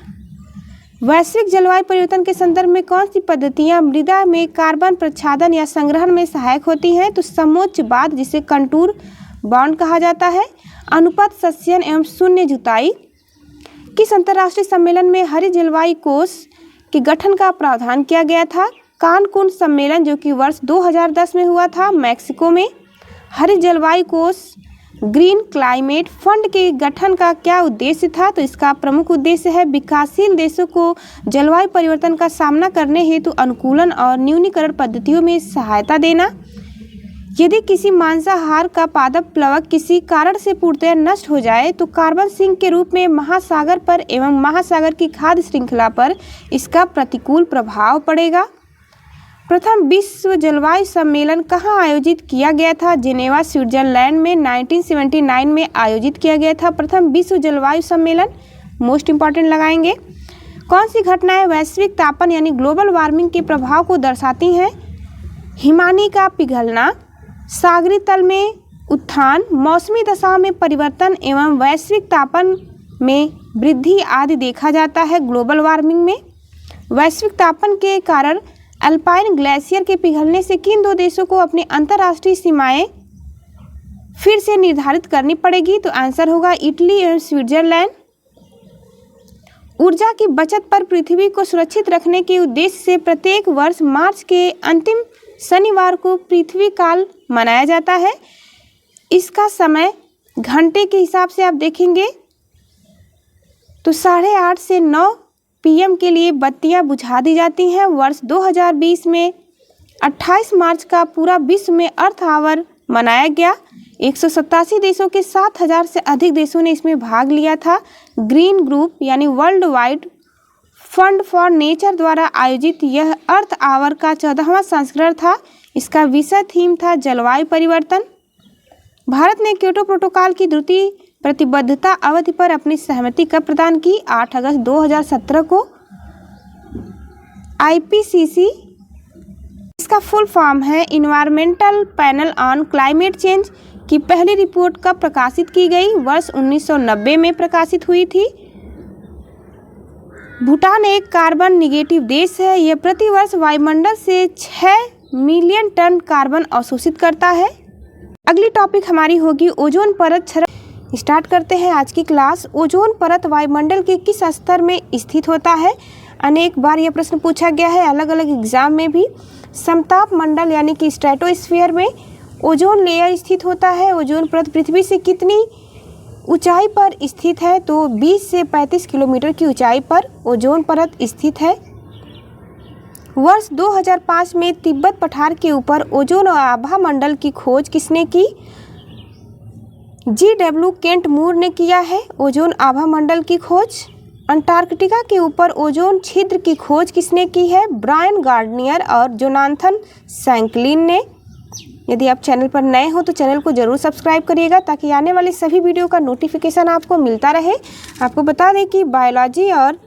वैश्विक जलवायु परिवर्तन के संदर्भ में कौन सी पद्धतियां मृदा में कार्बन प्रच्छादन या संग्रहण में सहायक होती हैं? तो समोच्चवाद, जिसे कंटूर बॉन्ड कहा जाता है। अनुपात सस्यन एवं शून्य जुताई। किस अंतर्राष्ट्रीय सम्मेलन में हरित जलवायु कोष के गठन का प्रावधान किया गया था? कानकुन सम्मेलन, जो कि वर्ष 2010 में हुआ था मैक्सिको में। हरित जलवायु कोष ग्रीन क्लाइमेट फंड के गठन का क्या उद्देश्य था? तो इसका प्रमुख उद्देश्य है विकासशील देशों को जलवायु परिवर्तन का सामना करने हेतु अनुकूलन और न्यूनीकरण पद्धतियों में सहायता देना। यदि किसी मांसाहार का पादप प्लवक किसी कारण से पूर्णतः नष्ट हो जाए तो कार्बन सिंक के रूप में महासागर पर एवं महासागर की खाद्य श्रृंखला पर इसका प्रतिकूल प्रभाव पड़ेगा। प्रथम विश्व जलवायु सम्मेलन कहाँ आयोजित किया गया था? जेनेवा, स्विट्जरलैंड में 1979 में आयोजित किया गया था प्रथम विश्व जलवायु सम्मेलन। मोस्ट इम्पॉर्टेंट लगाएंगे। कौन सी घटनाएं वैश्विक तापन यानी ग्लोबल वार्मिंग के प्रभाव को दर्शाती हैं? हिमानी का पिघलना, सागरीय तल में उत्थान, मौसमी दशाओं में परिवर्तन एवं वैश्विक तापन में वृद्धि आदि देखा जाता है ग्लोबल वार्मिंग में। वैश्विक तापन के कारण अल्पाइन ग्लेशियर के पिघलने से किन 2 देशों को अपनी अंतर्राष्ट्रीय सीमाएं फिर से निर्धारित करनी पड़ेगी? तो आंसर होगा इटली एवं स्विट्जरलैंड। ऊर्जा की बचत पर पृथ्वी को सुरक्षित रखने के उद्देश्य से प्रत्येक वर्ष मार्च के अंतिम शनिवार को पृथ्वी काल मनाया जाता है। इसका समय घंटे के हिसाब से आप देखेंगे तो 8:30 से 9 PM के लिए बत्तियां बुझा दी जाती हैं। वर्ष 2020 में 28 मार्च का पूरा विश्व में अर्थ आवर मनाया गया। 187 देशों के 7,000 से अधिक देशों ने इसमें भाग लिया था। ग्रीन ग्रुप यानी world wide fund for nature द्वारा आयोजित यह अर्थ आवर का 14वां संस्करण था। इसका विषय थीम था जलवायु परिवर्तन। भारत ने क्योटो प्रोटोकॉल की द्वितीय प्रतिबद्धता अवधि पर अपनी सहमति कब प्रदान की? 8 अगस्त 2017 को। IPCC, इसका फुल फॉर्म है environmental panel on climate change, की पहली रिपोर्ट कब प्रकाशित की गई? वर्ष 1990 में प्रकाशित हुई थी। भूटान एक कार्बन निगेटिव देश है। यह प्रतिवर्ष वायुमंडल से 6 मिलियन टन कार्बन अवशोषित करता है। अगली टॉपिक हमारी होगी ओजोन परत क्षरण। स्टार्ट करते हैं आज की क्लास। ओजोन परत वायुमंडल के किस स्तर में स्थित होता है? अनेक बार यह प्रश्न पूछा गया है अलग अलग एग्जाम में भी। समताप मंडल यानी कि स्ट्रेटोस्फीयर में ओजोन लेयर स्थित होता है। ओजोन परत पृथ्वी से कितनी ऊंचाई पर स्थित है? तो 20 से 35 किलोमीटर की ऊंचाई पर ओजोन परत स्थित है। वर्ष 2005 में तिब्बत पठार के ऊपर ओजोन आभा मंडल की खोज किसने की? GW केंट मूर ने किया है ओजोन आभा मंडल की खोज। अंटार्कटिका के ऊपर ओजोन छिद्र की खोज किसने की है? ब्रायन गार्डनियर और जोनाथन सैंकलिन ने। यदि आप चैनल पर नए हो तो चैनल को जरूर सब्सक्राइब करिएगा ताकि आने वाले सभी वीडियो का नोटिफिकेशन आपको मिलता रहे। आपको बता दें कि बायोलॉजी और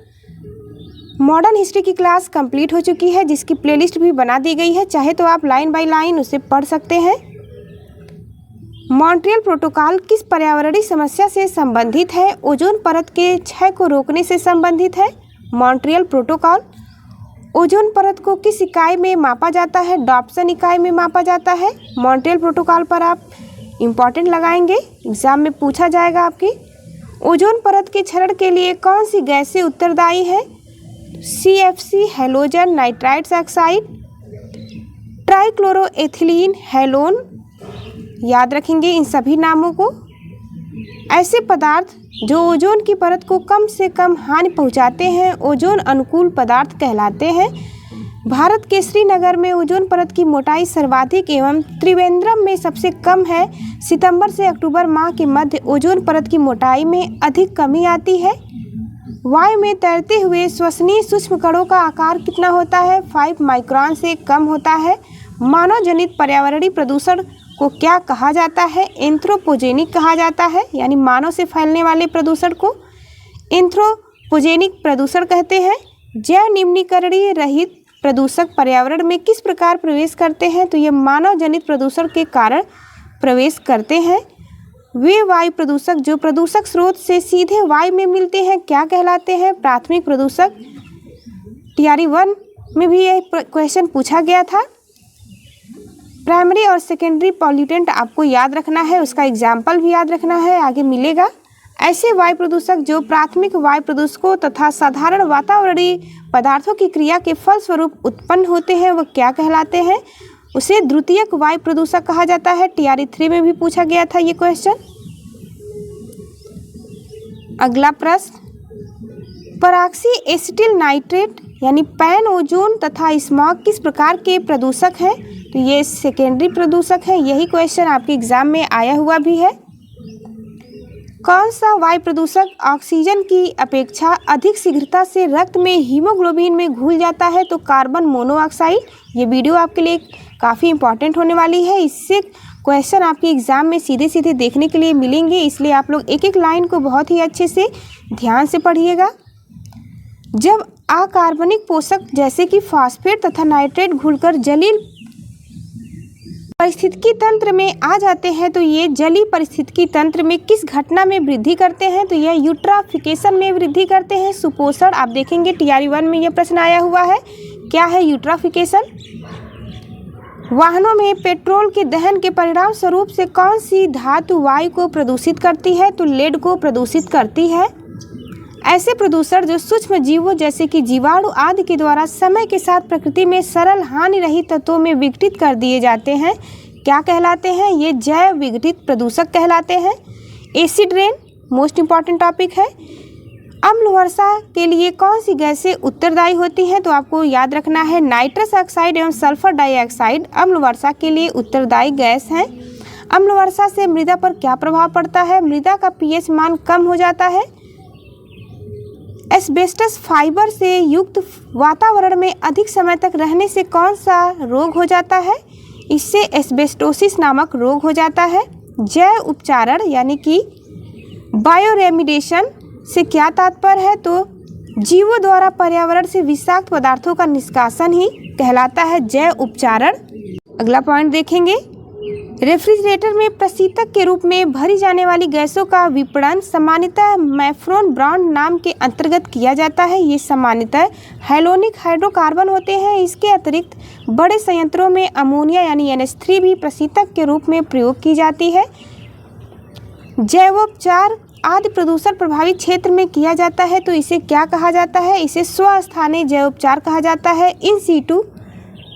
मॉडर्न हिस्ट्री की क्लास कंप्लीट हो चुकी है, जिसकी प्लेलिस्ट भी बना दी गई है। चाहे तो आप लाइन बाय लाइन उसे पढ़ सकते हैं। मॉन्ट्रियल प्रोटोकॉल किस पर्यावरणीय समस्या से संबंधित है? ओजोन परत के क्षय को रोकने से संबंधित है मॉन्ट्रियल प्रोटोकॉल। ओजोन परत को किस इकाई में मापा जाता है? डॉप्सन इकाई में मापा जाता है। मॉन्ट्रियल प्रोटोकॉल पर आप इम्पॉर्टेंट लगाएंगे, एग्जाम में पूछा जाएगा आपकी। ओजोन परत के क्षरण के लिए कौन सी गैसें उत्तरदायी है? CFC halogen nitrides oxide, trichloroethylene halon. याद रखेंगे इन सभी नामों को। ऐसे पदार्थ जो ओजोन की परत को कम से कम हानि पहुंचाते हैं ओजोन अनुकूल पदार्थ कहलाते हैं। भारत के श्रीनगर में ओजोन परत की मोटाई सर्वाधिक एवं त्रिवेंद्रम में सबसे कम है। सितंबर से अक्टूबर माह के मध्य ओजोन परत की मोटाई में अधिक कमी आती है। वायु में तैरते हुए श्वसनीय सूक्ष्म कणों का आकार कितना होता है? 5 माइक्रोन से कम होता है। मानव जनित पर्यावरणीय प्रदूषण को क्या कहा जाता है? एंथ्रोपोजेनिक कहा जाता है, यानी मानव से फैलने वाले प्रदूषण को एंथ्रोपोजेनिक प्रदूषण कहते हैं। जैव निम्नीकरणीय रहित प्रदूषक पर्यावरण में किस प्रकार प्रवेश करते हैं? तो ये मानव जनित प्रदूषण के कारण प्रवेश करते हैं। वे वायु प्रदूषक जो प्रदूषक स्रोत से सीधे वायु में मिलते हैं क्या कहलाते हैं? प्राथमिक प्रदूषक। TRE 1 में भी यह क्वेश्चन पूछा गया था। प्राइमरी और सेकेंडरी पॉल्यूटेंट आपको याद रखना है, उसका एग्जाम्पल भी याद रखना है, आगे मिलेगा। ऐसे वायु प्रदूषक जो प्राथमिक वायु प्रदूषकों तथा साधारण वातावरणीय पदार्थों की क्रिया के फलस्वरूप उत्पन्न होते हैं वह क्या कहलाते हैं? उसे द्वितीयक वायु प्रदूषक कहा जाता है। TRE 3 में भी पूछा गया था ये क्वेश्चन। अगला प्रश्न, पराक्सी एसिटिल नाइट्रेट यानी पैन ओजोन तथा स्मॉग किस प्रकार के प्रदूषक हैं? तो ये सेकेंडरी प्रदूषक है। यही क्वेश्चन आपके एग्जाम में आया हुआ भी है। कौन सा वायु प्रदूषक ऑक्सीजन की अपेक्षा अधिक शीघ्रता से रक्त में हीमोग्लोबिन में घुल जाता है? तो कार्बन मोनोऑक्साइड। ये वीडियो आपके लिए काफ़ी इंपॉर्टेंट होने वाली है। इससे क्वेश्चन आपके एग्जाम में सीधे सीधे देखने के लिए मिलेंगे, इसलिए आप लोग एक एक लाइन को बहुत ही अच्छे से ध्यान से पढ़िएगा। जब अकार्बनिक पोषक जैसे कि फास्फेट तथा नाइट्रेट घुलकर जलीय परिस्थितिकी तंत्र में आ जाते हैं तो ये जलीय परिस्थितिकी तंत्र में किस घटना में वृद्धि करते हैं? तो यह यूट्राफिकेशन में वृद्धि करते हैं। सुपोषण आप देखेंगे TRE 1 में यह प्रश्न आया हुआ है। क्या है यूट्राफिकेशन? वाहनों में पेट्रोल के दहन के परिणाम स्वरूप से कौन सी धातु वायु को प्रदूषित करती है? तो लेड को प्रदूषित करती है। ऐसे प्रदूषण जो सूक्ष्म जीवों जैसे कि जीवाणु आदि के द्वारा समय के साथ प्रकृति में सरल हानि रहित तत्वों में विघटित कर दिए जाते हैं क्या कहलाते हैं? ये जैव विघटित प्रदूषक कहलाते हैं। Acid rain most important topic है। अम्ल वर्षा के लिए कौन सी गैसें उत्तरदायी होती हैं? तो आपको याद रखना है नाइट्रस ऑक्साइड एवं सल्फर डाइऑक्साइड अम्ल वर्षा के लिए उत्तरदायी गैस हैं। अम्ल वर्षा से मृदा पर क्या प्रभाव पड़ता है? मृदा का पीएच मान कम हो जाता है। एस्बेस्टस फाइबर से युक्त वातावरण में अधिक समय तक रहने से कौन सा रोग हो जाता है? इससे एस्बेस्टोसिस नामक रोग हो जाता है। जैव उपचारण यानी कि बायोरेमिडेशन से क्या तात्पर्य है? तो जीवों द्वारा पर्यावरण से विषाक्त पदार्थों का निष्कासन ही कहलाता है जैव उपचारण। अगला पॉइंट देखेंगे, रेफ्रिजरेटर में प्रशीतक के रूप में भरी जाने वाली गैसों का विपणन सामान्यतः मैफ्रॉन ब्रांड नाम के अंतर्गत किया जाता है। ये सामान्यतः हैलोनिक हाइड्रोकार्बन होते हैं। इसके अतिरिक्त बड़े संयंत्रों में अमोनिया यानी NH3 भी प्रशीतक के रूप में प्रयोग की जाती है। जैवोपचार आदि प्रदूषण प्रभावित क्षेत्र में किया जाता है तो इसे क्या कहा जाता है? इसे स्वस्थानीय जैवोपचार कहा जाता है। इन सीटू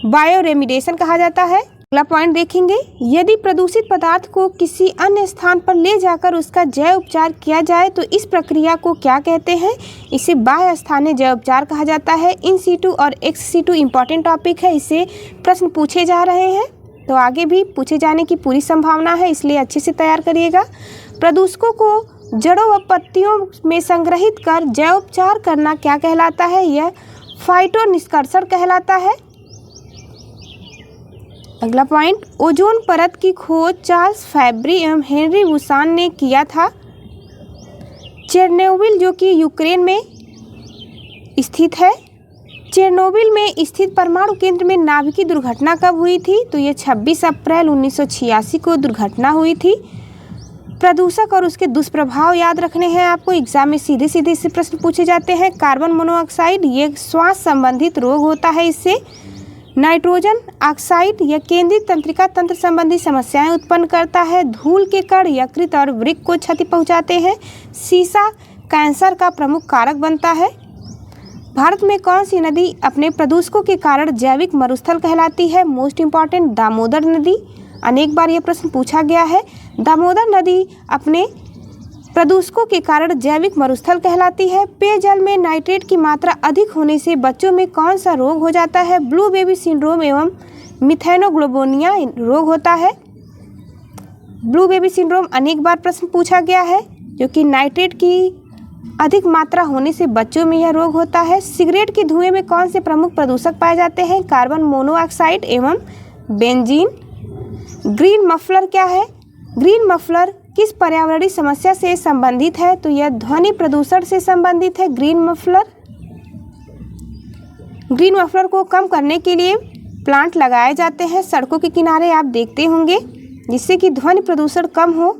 बायोरेमिडेशन कहा जाता है। अगला पॉइंट देखेंगे, यदि प्रदूषित पदार्थ को किसी अन्य स्थान पर ले जाकर उसका जैव उपचार किया जाए तो इस प्रक्रिया को क्या कहते हैं? इसे बाह्य स्थानीय जैव उपचार कहा जाता है। इन सीटू और एक्स सीटू इंपॉर्टेंट टॉपिक है, इससे प्रश्न पूछे जा रहे हैं तो आगे भी पूछे जाने की पूरी संभावना है, इसलिए अच्छे से तैयार करिएगा। प्रदूषकों को जड़ों व पत्तियों में संग्रहित कर जैव उपचार करना क्या कहलाता है? यह फाइटो निष्कर्षण कहलाता है। अगला पॉइंट, ओजोन परत की खोज चार्ल्स फैब्री एवं हेनरी बुसान ने किया था। चेरनोबिल जो कि यूक्रेन में स्थित है, चेरनोबिल में स्थित परमाणु केंद्र में नाभिकीय दुर्घटना कब हुई थी? तो ये 26 अप्रैल 1986 को दुर्घटना हुई थी। प्रदूषक और उसके दुष्प्रभाव याद रखने हैं आपको, एग्जाम में सीधे सीधे इससे प्रश्न पूछे जाते हैं। कार्बन मोनोऑक्साइड ये श्वास संबंधित रोग होता है, इससे नाइट्रोजन ऑक्साइड यह केंद्रीय तंत्रिका तंत्र संबंधी समस्याएं उत्पन्न करता है। धूल के कण यकृत और वृक्क को क्षति पहुंचाते हैं। सीसा कैंसर का प्रमुख कारक बनता है। भारत में कौन सी नदी अपने प्रदूषकों के कारण जैविक मरुस्थल कहलाती है? मोस्ट इम्पॉर्टेंट दामोदर नदी। अनेक बार यह प्रश्न पूछा गया है। दामोदर नदी अपने प्रदूषकों के कारण जैविक मरुस्थल कहलाती है। पेयजल में नाइट्रेट की मात्रा अधिक होने से बच्चों में कौन सा रोग हो जाता है? ब्लू बेबी सिंड्रोम एवं मिथेनोग्लोबिनिया रोग होता है। ब्लू बेबी सिंड्रोम अनेक बार प्रश्न पूछा गया है, जो कि नाइट्रेट की अधिक मात्रा होने से बच्चों में यह रोग होता है। सिगरेट के धुएं में कौन से प्रमुख प्रदूषक पाए जाते हैं? कार्बन मोनोऑक्साइड एवं बेंजीन। ग्रीन मफलर क्या है? ग्रीन मफलर किस पर्यावरणीय समस्या से संबंधित है? तो यह ध्वनि प्रदूषण से संबंधित है। ग्रीन मफलर को कम करने के लिए प्लांट लगाए जाते हैं सड़कों के किनारे, आप देखते होंगे, जिससे कि ध्वनि प्रदूषण कम हो।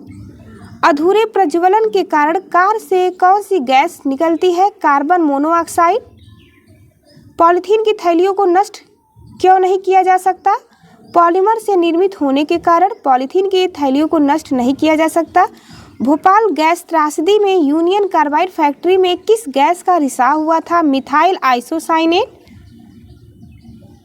अधूरे प्रज्वलन के कारण कार से कौन सी गैस निकलती है? Carbon monoxide. पॉलीथीन की थैलियों को नष्ट क्यों नहीं किया जा सकता? पॉलीमर से निर्मित होने के कारण पॉलीथीन की थैलियों को नष्ट नहीं किया जा सकता। भोपाल गैस त्रासदी में यूनियन कार्बाइड फैक्ट्री में किस गैस का रिसाव हुआ था? Methyl isocyanate.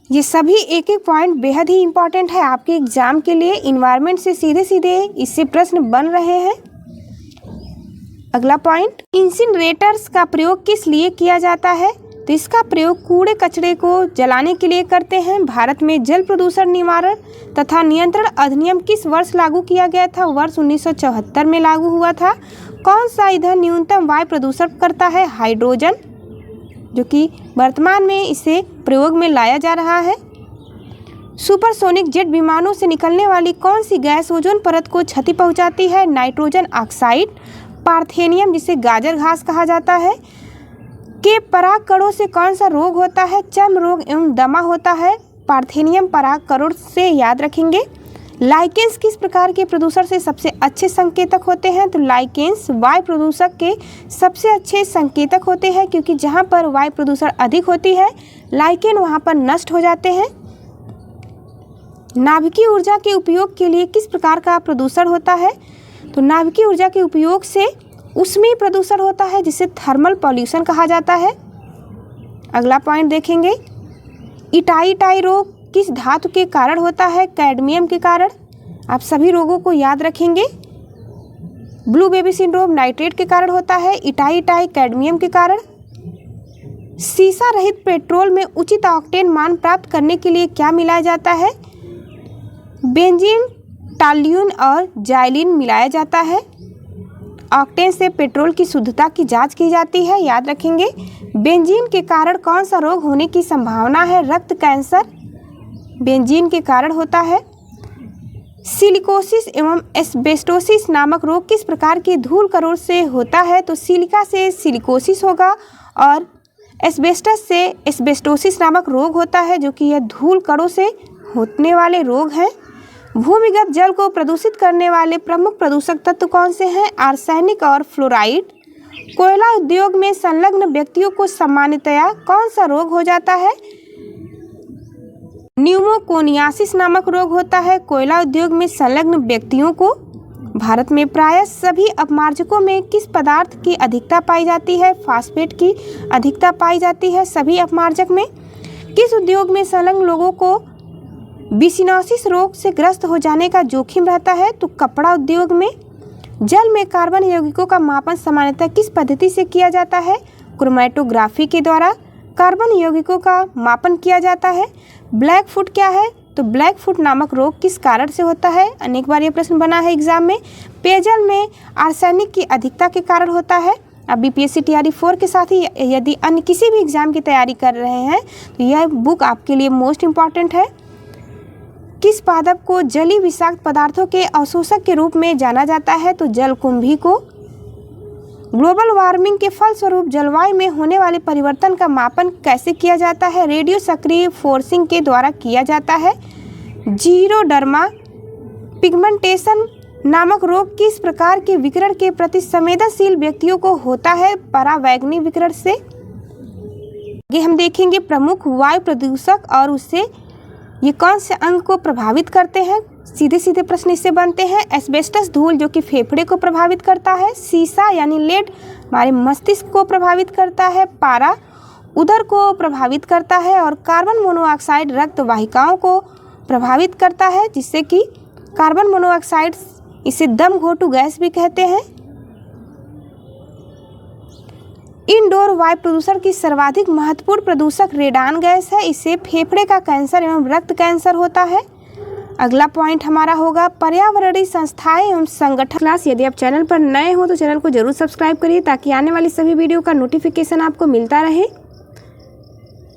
ये सभी एक एक पॉइंट बेहद ही इंपॉर्टेंट है आपके एग्जाम के लिए। इन्वायरमेंट से सीधे सीधे इससे प्रश्न बन रहे हैं। अगला पॉइंट, इंसिनरेटर्स का प्रयोग किस लिए किया जाता है? तो इसका प्रयोग कूड़े कचरे को जलाने के लिए करते हैं। भारत में जल प्रदूषण निवारण तथा नियंत्रण अधिनियम किस वर्ष लागू किया गया था? वर्ष 1974 में लागू हुआ था। कौन सा ईंधन न्यूनतम वायु प्रदूषण करता है? हाइड्रोजन, जो कि वर्तमान में इसे प्रयोग में लाया जा रहा है। सुपरसोनिक जेट विमानों से निकलने वाली कौन सी गैस ओजोन परत को क्षति पहुंचाती है? Nitrogen oxide. पार्थेनियम जिसे गाजर घास कहा जाता है के पराग कणों से कौन सा रोग होता है? चर्म रोग एवं दमा होता है। पार्थेनियम पराग कणों से याद रखेंगे। लाइकेंस किस प्रकार के प्रदूषण से सबसे अच्छे संकेतक होते हैं? तो लाइकेंस वायु प्रदूषक के सबसे अच्छे संकेतक होते हैं, क्योंकि जहाँ पर वायु प्रदूषण अधिक होती है लाइकेन वहाँ पर नष्ट हो जाते हैं। नाभिकीय ऊर्जा के उपयोग के लिए किस प्रकार का प्रदूषण होता है? तो नाभिकीय ऊर्जा के उपयोग से उसमें प्रदूषण होता है, जिसे थर्मल पॉल्यूशन कहा जाता है। अगला पॉइंट देखेंगे, इटाई रोग किस धातु के कारण होता है? कैडमियम के कारण। आप सभी रोगों को याद रखेंगे। ब्लू बेबी सिंड्रोम नाइट्रेट के कारण होता है, इटाई कैडमियम के कारण। सीसा रहित पेट्रोल में उचित ऑक्टेन मान प्राप्त करने के लिए क्या मिलाया जाता है? बेंजीन टॉल्यून और जाइलिन मिलाया जाता है। ऑक्टेन से पेट्रोल की शुद्धता की जांच की जाती है, याद रखेंगे। बेंजीन के कारण कौन सा रोग होने की संभावना है? रक्त कैंसर बेंजीन के कारण होता है। सिलिकोसिस एवं एस्बेस्टोसिस नामक रोग किस प्रकार की धूल कणों से होता है? तो सिलिका से सिलिकोसिस होगा और एस्बेस्टस से एस्बेस्टोसिस नामक रोग होता है, जो कि यह धूल कणों से होने वाले रोग हैं। भूमिगत जल को प्रदूषित करने वाले प्रमुख प्रदूषक तत्व कौन से हैं? आर्सेनिक और फ्लोराइड। कोयला उद्योग में संलग्न व्यक्तियों को सामान्यतया कौन सा रोग हो जाता है? न्यूमोकोनियासिस नामक रोग होता है कोयला उद्योग में संलग्न व्यक्तियों को। भारत में प्रायः सभी अपमार्जकों में किस पदार्थ की अधिकता पाई जाती है? फास्फेट की अधिकता पाई जाती है सभी अपमार्जक में। किस उद्योग में संलग्न लोगों को बिसिनोसिस रोग से ग्रस्त हो जाने का जोखिम रहता है? तो कपड़ा उद्योग में। जल में कार्बन यौगिकों का मापन सामान्यतः किस पद्धति से किया जाता है? क्रोमैटोग्राफी के द्वारा कार्बन यौगिकों का मापन किया जाता है। ब्लैक फुट क्या है? तो ब्लैक फुट नामक रोग किस कारण से होता है? अनेक बार ये प्रश्न बना है एग्जाम में। पेयजल में आर्सेनिक की अधिकता के कारण होता है। अब बीपीएससी टीआरई 4 के साथ ही यदि अन्य किसी भी एग्जाम की तैयारी कर रहे हैं तो यह बुक आपके लिए मोस्ट इम्पॉर्टेंट है। किस पादप को जलीय विषाक्त पदार्थों के अवशोषक के रूप में जाना जाता है? तो जलकुंभी को। ग्लोबल वार्मिंग के फलस्वरूप जलवायु में होने वाले परिवर्तन का मापन कैसे किया जाता है? रेडियो सक्रिय फोर्सिंग के द्वारा किया जाता है। जीरोडर्मा पिगमेंटेशन नामक रोग किस प्रकार के विकिरण के प्रति संवेदनशील व्यक्तियों को होता है? परावैंगनी विकिरण से। आगे हम देखेंगे प्रमुख वायु प्रदूषक और उससे ये कौन से अंग को प्रभावित करते हैं। सीधे सीधे प्रश्न इससे बनते हैं। एस्बेस्टस धूल जो कि फेफड़े को प्रभावित करता है। सीसा यानी लेड हमारे मस्तिष्क को प्रभावित करता है। पारा उदर को प्रभावित करता है और कार्बन मोनोऑक्साइड रक्त वाहिकाओं को प्रभावित करता है, जिससे कि कार्बन मोनोऑक्साइड इसे दम घोटू गैस भी कहते हैं। इंडोर वायु प्रदूषण की सर्वाधिक महत्वपूर्ण प्रदूषक रेडान गैस है। इससे फेफड़े का कैंसर एवं रक्त कैंसर होता है। अगला पॉइंट हमारा होगा पर्यावरणीय संस्थाएं एवं संगठन। क्लास यदि आप चैनल पर नए हो तो चैनल को जरूर सब्सक्राइब करिए ताकि आने वाली सभी वीडियो का नोटिफिकेशन आपको मिलता रहे।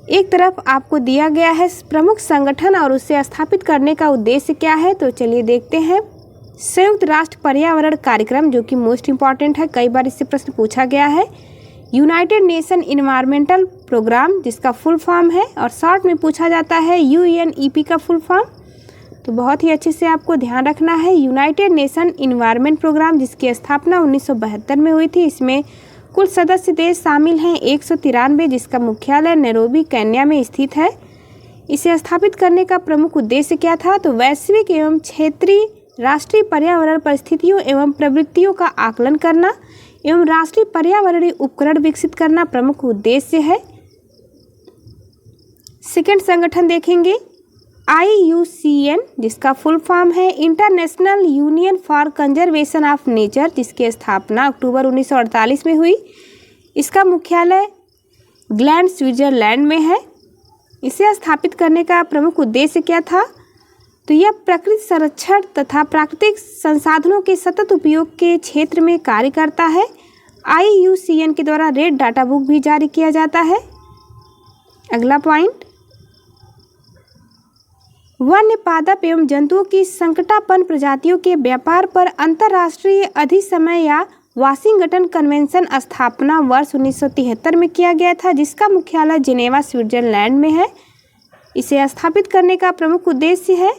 एक तरफ आपको दिया गया है प्रमुख संगठन और उसे स्थापित करने का उद्देश्य क्या है, तो चलिए देखते हैं। संयुक्त राष्ट्र पर्यावरण कार्यक्रम जो कि मोस्ट इम्पॉर्टेंट है, कई बार इससे प्रश्न पूछा गया है। यूनाइटेड नेशन इन्वायरमेंटल प्रोग्राम जिसका फुल फॉर्म है और शॉर्ट में पूछा जाता है यूएनईपी का फुल फॉर्म, तो बहुत ही अच्छे से आपको ध्यान रखना है। यूनाइटेड नेशन इन्वायरमेंट प्रोग्राम जिसकी स्थापना 1972 में हुई थी। इसमें कुल सदस्य देश शामिल हैं 193, जिसका मुख्यालय नैरोबी केन्या में स्थित है। इसे स्थापित करने का प्रमुख उद्देश्य क्या था? तो वैश्विक एवं क्षेत्रीय राष्ट्रीय पर्यावरण परिस्थितियों एवं प्रवृत्तियों का आकलन करना एवं राष्ट्रीय पर्यावरणीय उपकरण विकसित करना प्रमुख उद्देश्य है। सेकंड संगठन देखेंगे IUCN जिसका फुल फॉर्म है international union for conservation of nature, जिसकी स्थापना अक्टूबर 1948 में हुई। इसका मुख्यालय ग्लैंड स्विट्जरलैंड में है। इसे स्थापित करने का प्रमुख उद्देश्य क्या था? तो यह प्रकृति संरक्षण तथा प्राकृतिक संसाधनों के सतत उपयोग के क्षेत्र में कार्य करता है। IUCN के द्वारा रेड डाटा बुक भी जारी किया जाता है। अगला पॉइंट, वन्य पादप एवं जंतुओं की संकटापन्न प्रजातियों के व्यापार पर अंतर्राष्ट्रीय अधिसमय या वाशिंगटन कन्वेंशन स्थापना वर्ष 1973 में किया गया था, जिसका मुख्यालय जिनेवा स्विट्जरलैंड में है। इसे स्थापित करने का प्रमुख उद्देश्य है,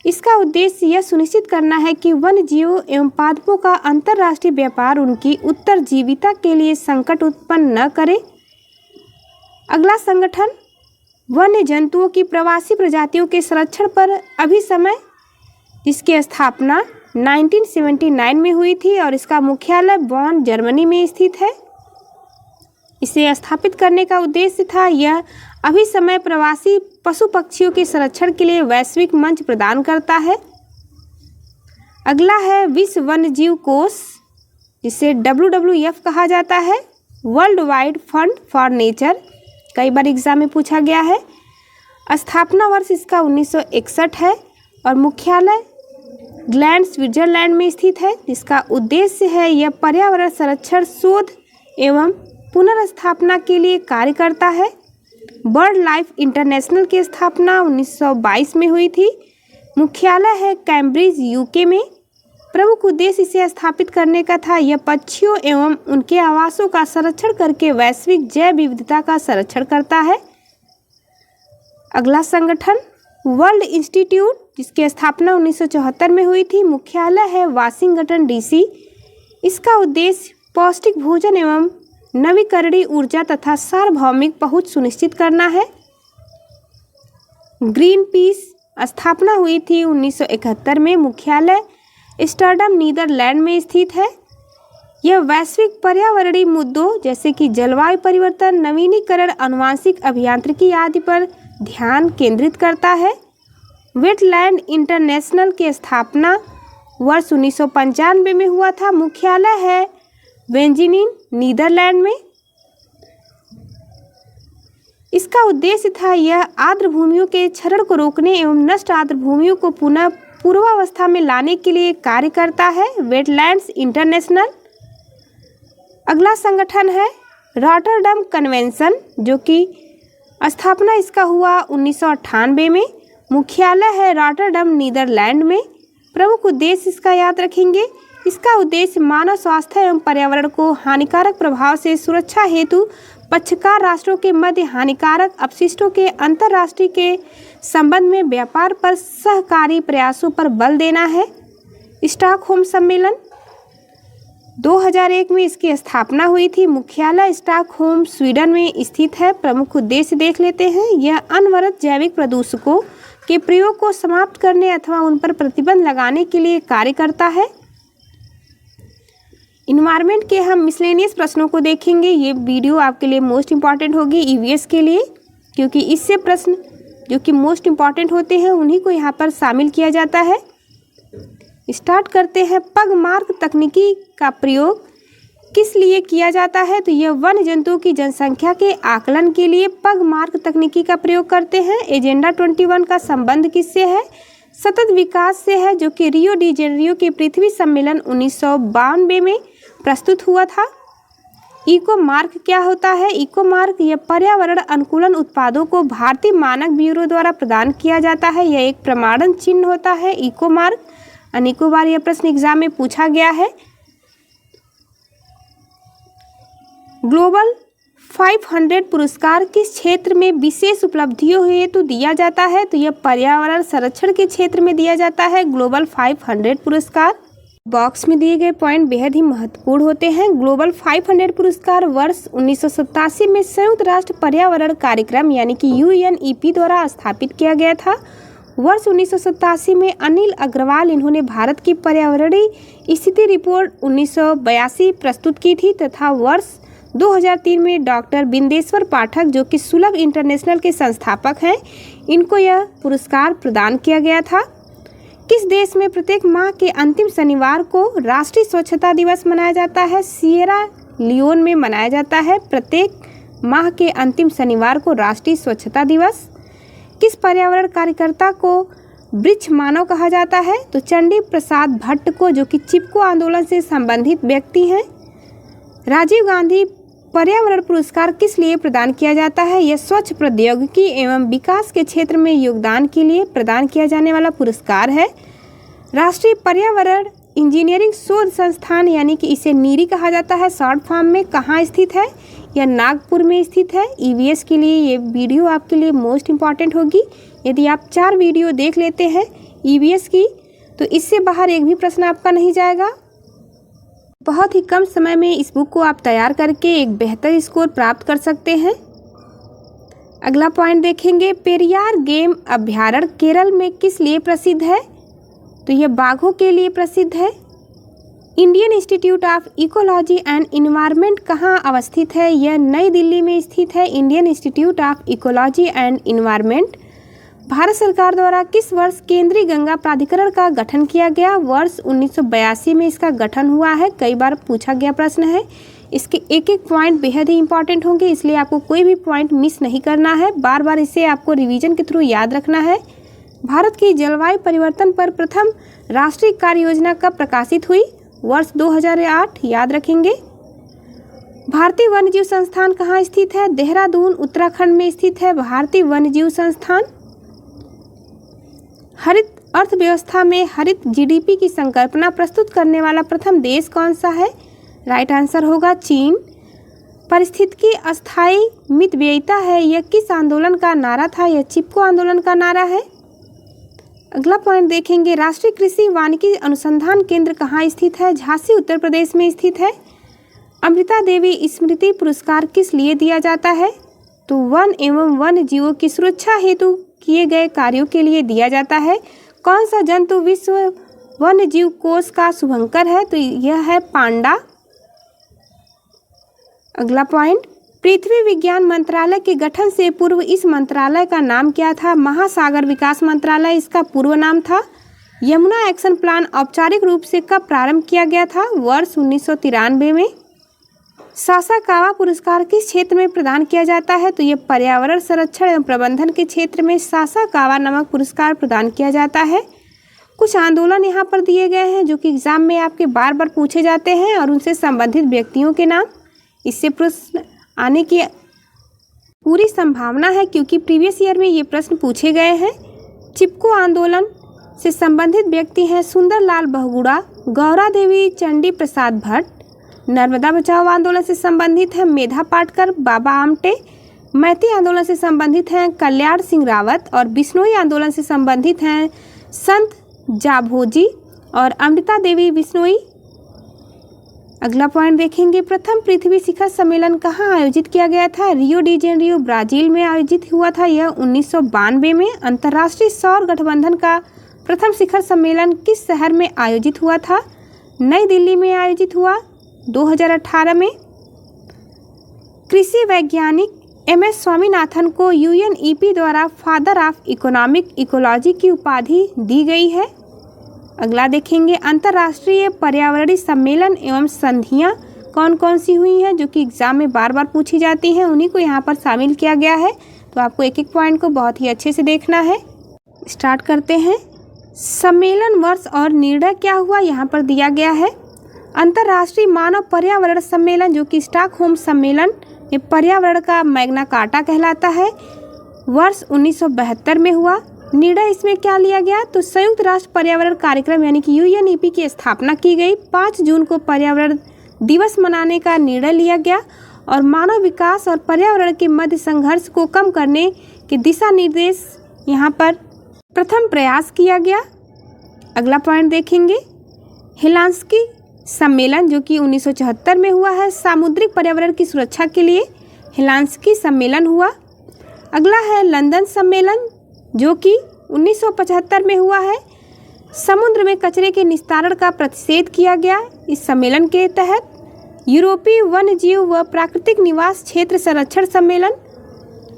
इसका उद्देश्य यह सुनिश्चित करना है कि वन्य जीवों एवं पादपों का अंतर्राष्ट्रीय व्यापार उनकी उत्तरजीविता के लिए संकट उत्पन्न न करे। अगला संगठन वन्य जंतुओं की प्रवासी प्रजातियों के संरक्षण पर अभिसमय, जिसकी स्थापना 1979 में हुई थी और इसका मुख्यालय बॉन जर्मनी में स्थित है। इसे स्थापित करने का उद्देश्य था यह अभिसमय प्रवासी पशु पक्षियों के संरक्षण के लिए वैश्विक मंच प्रदान करता है। अगला है विश्व वन्यजीव कोष, जिसे WWF कहा जाता है, world wide fund for nature. कई बार एग्जाम में पूछा गया है। स्थापना वर्ष इसका 1961 है और मुख्यालय ग्लैंड स्विट्जरलैंड में स्थित है, जिसका उद्देश्य है यह पर्यावरण संरक्षण, शोध एवं पुनर्स्थापना के लिए कार्य करता है। बर्ड लाइफ इंटरनेशनल की स्थापना 1922 में हुई थी। मुख्यालय है कैम्ब्रिज, यूके में। प्रमुख उद्देश्य इसे स्थापित करने का था। यह पक्षियों एवं उनके आवासों का संरक्षण करके वैश्विक जैव विविधता का संरक्षण करता है। अगला संगठन वर्ल्ड इंस्टीट्यूट, जिसकी स्थापना 1974 में हुई थी। मुख्यालय है वाशिंगटन, डीसी। इसका उद्देश्य पौष्टिक भोजन एवं नवीकरणीय ऊर्जा तथा सार्वभौमिक पहुंच सुनिश्चित करना है। ग्रीन पीस स्थापना हुई थी 1971 में। मुख्यालय एम्स्टर्डम, नीदरलैंड में स्थित है। यह वैश्विक पर्यावरणीय मुद्दों जैसे कि जलवायु परिवर्तन, नवीनीकरण, आनुवंशिक अभियांत्रिकी आदि पर ध्यान केंद्रित करता है। वेटलैंड इंटरनेशनल की स्थापना वर्ष 1995 में हुआ था। मुख्यालय है वेंजिनिन, नीदरलैंड में। इसका उद्देश्य था यह आर्द्र भूमियों के क्षरण को रोकने एवं नष्ट आर्द्र भूमियों को पुनः पूर्वावस्था में लाने के लिए कार्य करता है। Wetlands international. अगला संगठन है रॉटरडम कन्वेंशन, जो कि स्थापना इसका हुआ 1998 में। मुख्यालय है रॉटरडम, नीदरलैंड में। प्रमुख उद्देश्य इसका याद रखेंगे। इसका उद्देश्य मानव स्वास्थ्य एवं पर्यावरण को हानिकारक प्रभाव से सुरक्षा हेतु पक्षकार राष्ट्रों के मध्य हानिकारक अपशिष्टों के अंतर्राष्ट्रीय के संबंध में व्यापार पर सहकारी प्रयासों पर बल देना है। स्टॉकहोम सम्मेलन 2001 में इसकी स्थापना हुई थी। मुख्यालय स्टॉकहोम, स्वीडन में स्थित है। प्रमुख उद्देश्य देख लेते हैं। यह अनवरत जैविक प्रदूषकों के प्रयोग को समाप्त करने अथवा उन पर प्रतिबंध लगाने के लिए कार्य करता है। इन्वायरमेंट के हम मिसलेनियस प्रश्नों को देखेंगे। ये वीडियो आपके लिए मोस्ट इम्पॉर्टेंट होगी ईवीएस के लिए, क्योंकि इससे प्रश्न जो कि मोस्ट इम्पॉर्टेंट होते हैं उन्हीं को यहाँ पर शामिल किया जाता है। स्टार्ट करते हैं। पग मार्क तकनीकी का प्रयोग किस लिए किया जाता है? तो यह वन्य जंतुओं की जनसंख्या के आकलन के लिए पग मार्क तकनीकी का प्रयोग करते हैं। एजेंडा 21 का संबंध किससे है? सतत विकास से है, जो कि रियो डी जेनेरियो के पृथ्वी सम्मेलन 1992 में प्रस्तुत हुआ था। इको मार्क क्या होता है? इको मार्क यह पर्यावरण अनुकूलन उत्पादों को भारतीय मानक ब्यूरो द्वारा प्रदान किया जाता है। यह एक प्रमाणन चिन्ह होता है। इको मार्क अनेकों बार यह प्रश्न एग्जाम में पूछा गया है। ग्लोबल 500 पुरस्कार किस क्षेत्र में विशेष उपलब्धियों हेतु दिया जाता है? तो यह पर्यावरण संरक्षण के क्षेत्र में दिया जाता है ग्लोबल 500 पुरस्कार। बॉक्स में दिए गए पॉइंट बेहद ही महत्वपूर्ण होते हैं। ग्लोबल 500 पुरस्कार वर्ष 1987 में संयुक्त राष्ट्र पर्यावरण कार्यक्रम यानी कि UNEP द्वारा स्थापित किया गया था। वर्ष 1987 में अनिल अग्रवाल इन्होंने भारत की पर्यावरणीय स्थिति रिपोर्ट 1982 प्रस्तुत की थी, तथा वर्ष 2003 में डॉक्टर बिंदेश्वर पाठक, जो कि सुलभ इंटरनेशनल के संस्थापक हैं, इनको यह पुरस्कार प्रदान किया गया था। किस देश में प्रत्येक माह के अंतिम शनिवार को राष्ट्रीय स्वच्छता दिवस मनाया जाता है? सिएरा लियोन में मनाया जाता है प्रत्येक माह के अंतिम शनिवार को राष्ट्रीय स्वच्छता दिवस। किस पर्यावरण कार्यकर्ता को वृक्ष मानव कहा जाता है? तो चंडी प्रसाद भट्ट को, जो कि चिपको आंदोलन से संबंधित व्यक्ति हैं। राजीव गांधी पर्यावरण पुरस्कार किस लिए प्रदान किया जाता है? यह स्वच्छ प्रौद्योगिकी एवं विकास के क्षेत्र में योगदान के लिए प्रदान किया जाने वाला पुरस्कार है। राष्ट्रीय पर्यावरण इंजीनियरिंग शोध संस्थान यानी कि इसे नीरी कहा जाता है शॉर्ट फॉर्म में, कहाँ स्थित है? यह नागपुर में स्थित है। ईवीएस के लिए ये वीडियो आपके लिए मोस्ट इम्पॉर्टेंट होगी। यदि आप 4 वीडियो देख लेते हैं ईवीएस की, तो इससे बाहर एक भी प्रश्न आपका नहीं जाएगा। बहुत ही कम समय में इस बुक को आप तैयार करके एक बेहतर स्कोर प्राप्त कर सकते हैं। अगला पॉइंट देखेंगे। पेरियार गेम अभ्यारण्य केरल में किस लिए प्रसिद्ध है? तो यह बाघों के लिए प्रसिद्ध है। Indian institute of ecology and environment कहाँ अवस्थित है? यह नई दिल्ली में स्थित है। Indian institute of ecology and environment. Bharat सरकार द्वारा किस वर्ष केंद्रीय गंगा प्राधिकरण का गठन किया गया? वर्ष 1982 में इसका गठन हुआ है। कई बार पूछा गया प्रश्न है। इसके एक एक पॉइंट बेहद ही इंपॉर्टेंट होंगे, इसलिए आपको कोई भी पॉइंट मिस नहीं करना है। बार बार इसे आपको रिवीजन के थ्रू याद रखना है। भारत की जलवायु परिवर्तन पर प्रथम राष्ट्रीय कार्य योजना कब प्रकाशित हुई? वर्ष 2008, याद रखेंगे। भारतीय वन्यजीव संस्थान कहाँ स्थित है? देहरादून, उत्तराखंड में स्थित है भारतीय वन्यजीव संस्थान। हरित अर्थव्यवस्था में हरित जीडीपी की संकल्पना प्रस्तुत करने वाला प्रथम देश कौन सा है? राइट आंसर होगा चीन। पारिस्थितिकी अस्थायी मितव्ययिता है, यह किस आंदोलन का नारा था? यह चिपको आंदोलन का नारा है। अगला पॉइंट देखेंगे, राष्ट्रीय कृषि वानिकी अनुसंधान केंद्र कहाँ स्थित है? झांसी, उत्तर प्रदेश में स्थित है। अमृता देवी स्मृति पुरस्कार किस लिए दिया जाता है? तो वन एवं वन्य जीवों की सुरक्षा हेतु किए गए कार्यों के लिए दिया जाता है। कौन सा जंतु विश्व वन्य जीव कोष का शुभंकर है? तो यह है पांडा। अगला पॉइंट, पृथ्वी विज्ञान मंत्रालय के गठन से पूर्व इस मंत्रालय का नाम क्या था? महासागर विकास मंत्रालय इसका पूर्व नाम था। यमुना एक्शन प्लान औपचारिक रूप से कब प्रारंभ किया गया था? वर्ष 1993 में। सासाकावा पुरस्कार किस क्षेत्र में प्रदान किया जाता है? तो ये पर्यावरण संरक्षण एवं प्रबंधन के क्षेत्र में सासाकावा नामक पुरस्कार प्रदान किया जाता है। कुछ आंदोलन यहाँ पर दिए गए हैं जो कि एग्जाम में आपके बार बार पूछे जाते हैं और उनसे संबंधित व्यक्तियों के नाम। इससे प्रश्न आने की पूरी संभावना है क्योंकि प्रीवियस ईयर में ये प्रश्न पूछे गए हैं। चिपको आंदोलन से संबंधित व्यक्ति हैं सुंदरलाल बहुगुणा, गौरा देवी, चंडी प्रसाद भट्ट। नर्मदा बचाओ आंदोलन से संबंधित है मेधा पाटकर, बाबा आमटे। मैती आंदोलन से संबंधित हैं कल्याण सिंह रावत और बिश्नोई आंदोलन से संबंधित हैं संत जाभोजी और अमृता देवी बिश्नोई। अगला पॉइंट देखेंगे, प्रथम पृथ्वी शिखर सम्मेलन कहाँ आयोजित किया गया था? रियो डी जेनेरियो, ब्राजील में आयोजित हुआ था। यह 1992 में। अंतर्राष्ट्रीय सौर गठबंधन का प्रथम शिखर सम्मेलन किस शहर में आयोजित हुआ था? नई दिल्ली में आयोजित हुआ 2018 में। कृषि वैज्ञानिक MS स्वामीनाथन को UNEP द्वारा फादर ऑफ इकोनॉमिक इकोलॉजी की उपाधि दी गई है। अगला देखेंगे, अंतर्राष्ट्रीय पर्यावरणीय सम्मेलन एवं संधियां कौन कौन सी हुई हैं जो कि एग्जाम में बार बार पूछी जाती हैं, उन्हीं को यहाँ पर शामिल किया गया है। तो आपको एक एक पॉइंट को बहुत ही अच्छे से देखना है। स्टार्ट करते हैं। सम्मेलन वर्ष और निर्णय क्या हुआ यहाँ पर दिया गया है। अंतर्राष्ट्रीय मानव पर्यावरण सम्मेलन जो कि स्टॉकहोम सम्मेलन ये पर्यावरण का मैग्ना कार्टा कहलाता है, वर्ष 1972 में हुआ। निर्णय इसमें क्या लिया गया? तो संयुक्त राष्ट्र पर्यावरण कार्यक्रम यानी कि UNEP की स्थापना की गई। 5 जून को पर्यावरण दिवस मनाने का निर्णय लिया गया और मानव विकास और पर्यावरण के मध्य संघर्ष को कम करने के दिशा निर्देश यहाँ पर प्रथम प्रयास किया गया। अगला पॉइंट देखेंगे, हेलांस्की सम्मेलन जो कि 1974 में हुआ है, सामुद्रिक पर्यावरण की सुरक्षा के लिए हेलांस्की सम्मेलन हुआ। अगला है लंदन सम्मेलन जो कि 1975 में हुआ है। समुद्र में कचरे के निस्तारण का प्रतिषेध किया गया इस सम्मेलन के तहत। यूरोपीय वन्यजीव व प्राकृतिक निवास क्षेत्र संरक्षण सम्मेलन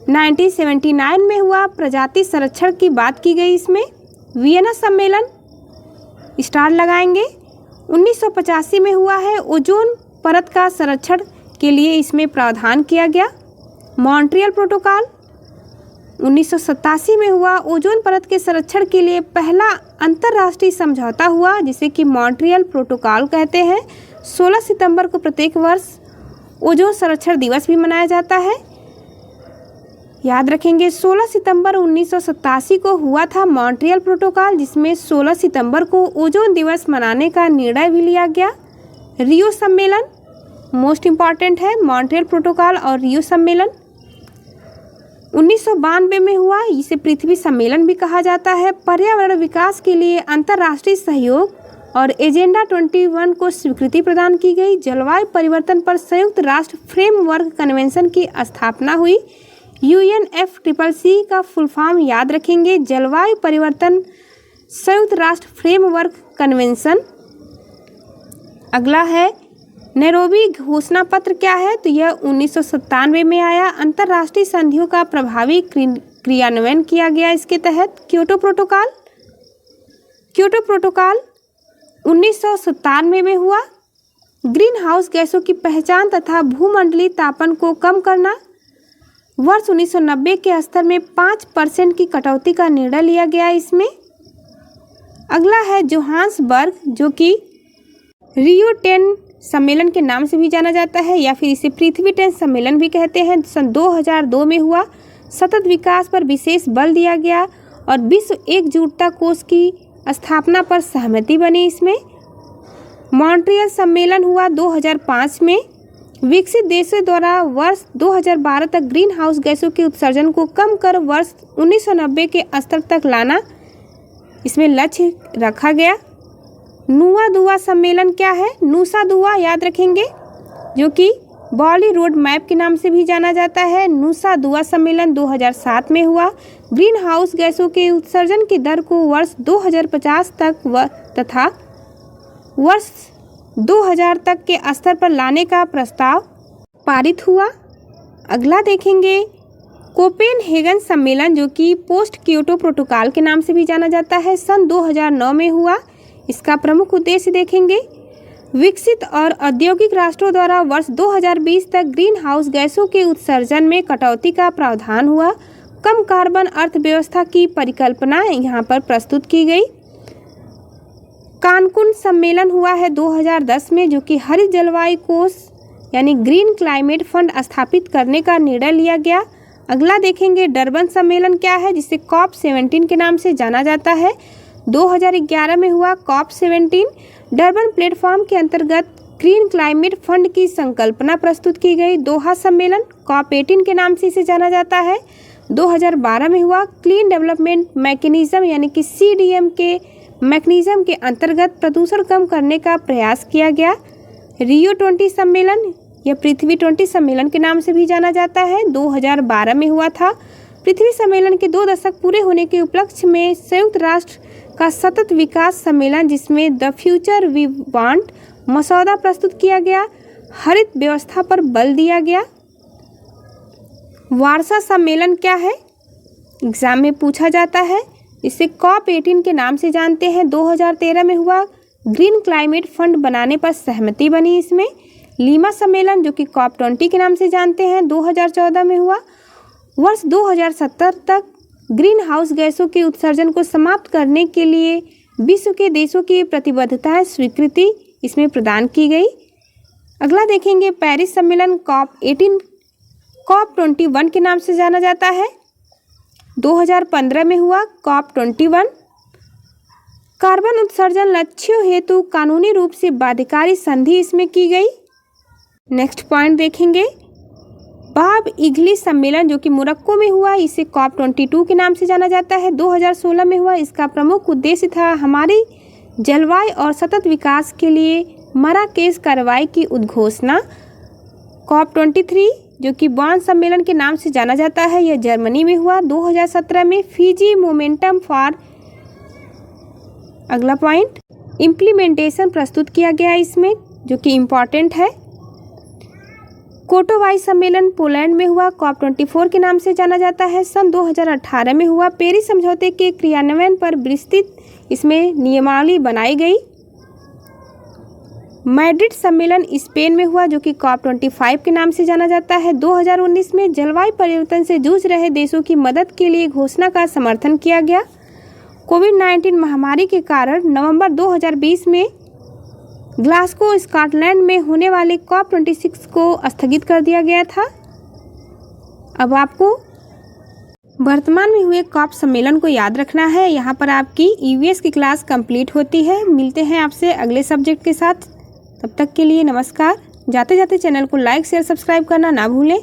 1979 में हुआ, प्रजाति संरक्षण की बात की गई इसमें। वियना सम्मेलन स्टार लगाएंगे 1985 में हुआ है, ओजोन परत का संरक्षण के लिए इसमें प्रावधान किया गया। मॉन्ट्रियल प्रोटोकॉल 1987 में हुआ, ओजोन परत के संरक्षण के लिए पहला अंतर्राष्ट्रीय समझौता हुआ जिसे कि मॉन्ट्रियल प्रोटोकॉल कहते हैं। 16 सितंबर को प्रत्येक वर्ष ओजोन संरक्षण दिवस भी मनाया जाता है। याद रखेंगे 16 सितंबर 1987 को हुआ था मॉन्ट्रियल प्रोटोकॉल, जिसमें 16 सितंबर को ओजोन दिवस मनाने का निर्णय भी लिया गया। रियो सम्मेलन मोस्ट इम्पॉर्टेंट है, मॉन्ट्रियल प्रोटोकॉल और रियो सम्मेलन 1992 में हुआ, इसे पृथ्वी सम्मेलन भी कहा जाता है। पर्यावरण विकास के लिए अंतर्राष्ट्रीय सहयोग और एजेंडा 21 को स्वीकृति प्रदान की गई। जलवायु परिवर्तन पर संयुक्त राष्ट्र फ्रेमवर्क कन्वेंशन की स्थापना हुई। UNFCCC का फुल फॉर्म याद रखेंगे, जलवायु परिवर्तन संयुक्त राष्ट्र फ्रेमवर्क कन्वेंशन। अगला है नैरोबी घोषणा पत्र क्या है? तो यह 1997 में आया। अंतर्राष्ट्रीय संधियों का प्रभावी क्रियान्वयन किया गया इसके तहत। क्योटो प्रोटोकॉल 1997 में हुआ। ग्रीन हाउस गैसों की पहचान तथा भूमंडलीय तापन को कम करना वर्ष 1990 के स्तर में 5% की कटौती का निर्णय लिया गया इसमें। अगला है जोहान्सबर्ग, जो कि रियो 10 सम्मेलन के नाम से भी जाना जाता है या फिर इसे पृथ्वी 10 सम्मेलन भी कहते हैं। सन 2002 में हुआ। सतत विकास पर विशेष बल दिया गया और विश्व एकजुटता कोष की स्थापना पर सहमति बनी इसमें। मॉन्ट्रियल सम्मेलन हुआ 2005 में। विकसित देशों द्वारा वर्ष 2012 तक ग्रीन हाउस गैसों के उत्सर्जन को कम कर वर्ष 1990 के स्तर तक लाना इसमें लक्ष्य रखा गया। नुआ दुआ सम्मेलन क्या है? नूसा दुआ याद रखेंगे, जो कि बॉली रोड मैप के नाम से भी जाना जाता है। नूसा दुआ सम्मेलन 2007 में हुआ। ग्रीन हाउस गैसों के उत्सर्जन की दर को वर्ष 2050 तक तथा वर्ष 2000 तक के स्तर पर लाने का प्रस्ताव पारित हुआ। अगला देखेंगे कोपेनहेगन सम्मेलन, जो कि पोस्ट क्योटो प्रोटोकॉल के नाम से भी जाना जाता है। सन 2009 में हुआ। इसका प्रमुख उद्देश्य देखेंगे विकसित और औद्योगिक राष्ट्रों द्वारा वर्ष 2020 तक ग्रीन हाउस गैसों के उत्सर्जन में कटौती का प्रावधान हुआ। कम कार्बन अर्थव्यवस्था की परिकल्पना यहाँ पर प्रस्तुत की गई। कानकुन सम्मेलन हुआ है 2010 में, जो कि हरित जलवायु कोष यानी ग्रीन क्लाइमेट फंड स्थापित करने का निर्णय लिया गया। अगला देखेंगे डरबन सम्मेलन क्या है, जिसे COP 17 के नाम से जाना जाता है। 2011 में हुआ COP 17। डरबन प्लेटफॉर्म के अंतर्गत ग्रीन क्लाइमेट फंड की संकल्पना प्रस्तुत की गई। दोहा सम्मेलन COP 18 के नाम से इसे जाना जाता है। 2012 में हुआ। क्लीन डेवलपमेंट मैकेनिज्म यानी कि CDM के मैकेनिज्म के अंतर्गत प्रदूषण कम करने का प्रयास किया गया। रियो 20 सम्मेलन या पृथ्वी 20 सम्मेलन के नाम से भी जाना जाता है, 2012 में हुआ था। पृथ्वी सम्मेलन के 2 दशक पूरे होने के उपलक्ष्य में संयुक्त राष्ट्र का सतत विकास सम्मेलन, जिसमें द फ्यूचर वी वांट मसौदा प्रस्तुत किया गया। हरित व्यवस्था पर बल दिया गया। वार्सा सम्मेलन क्या है? एग्जाम में पूछा जाता है। इसे COP 18 के नाम से जानते हैं। 2013 में हुआ। ग्रीन क्लाइमेट फंड बनाने पर सहमति बनी इसमें। लीमा सम्मेलन, जो कि COP 20 के नाम से जानते हैं, 2014 में हुआ। वर्ष 2070 तक ग्रीन हाउस गैसों के उत्सर्जन को समाप्त करने के लिए विश्व के देशों की प्रतिबद्धताएं स्वीकृति इसमें प्रदान की गई। अगला देखेंगे पेरिस सम्मेलन COP 18 COP 21 के नाम से जाना जाता है। 2015 में हुआ COP 21। कार्बन उत्सर्जन लक्ष्यों हेतु कानूनी रूप से बाध्यकारी संधि इसमें की गई। नेक्स्ट पॉइंट देखेंगे बाब इगली सम्मेलन, जो कि मोरक्को में हुआ। इसे COP 22 के नाम से जाना जाता है। 2016 में हुआ। इसका प्रमुख उद्देश्य था हमारी जलवायु और सतत विकास के लिए मराकेश कार्रवाई की उद्घोषणा। COP 23, जो कि बॉन सम्मेलन के नाम से जाना जाता है, यह जर्मनी में हुआ। 2017 में फिजी मोमेंटम फॉर अगला पॉइंट इम्प्लीमेंटेशन प्रस्तुत किया गया इसमें, जो कि इम्पॉर्टेंट है। कोटोवाई सम्मेलन पोलैंड में हुआ। COP 24 के नाम से जाना जाता है। सन 2018 में हुआ। पेरिस समझौते के क्रियान्वयन पर विस्तृत इसमें नियमावली बनाई गई। मैड्रिड सम्मेलन स्पेन में हुआ, जो कि COP 25 के नाम से जाना जाता है। 2019 में जलवायु परिवर्तन से जूझ रहे देशों की मदद के लिए घोषणा का समर्थन किया गया। कोविड-19 महामारी के कारण नवंबर 2020 में ग्लासगो स्कॉटलैंड में होने वाले COP 26 को स्थगित कर दिया गया था। अब आपको वर्तमान में हुए COP सम्मेलन को याद रखना है। यहाँ पर आपकी EVS की क्लास कंप्लीट होती है। मिलते हैं आपसे अगले सब्जेक्ट के साथ। तब तक के लिए नमस्कार। जाते जाते चैनल को लाइक शेयर सब्सक्राइब करना ना भूलें।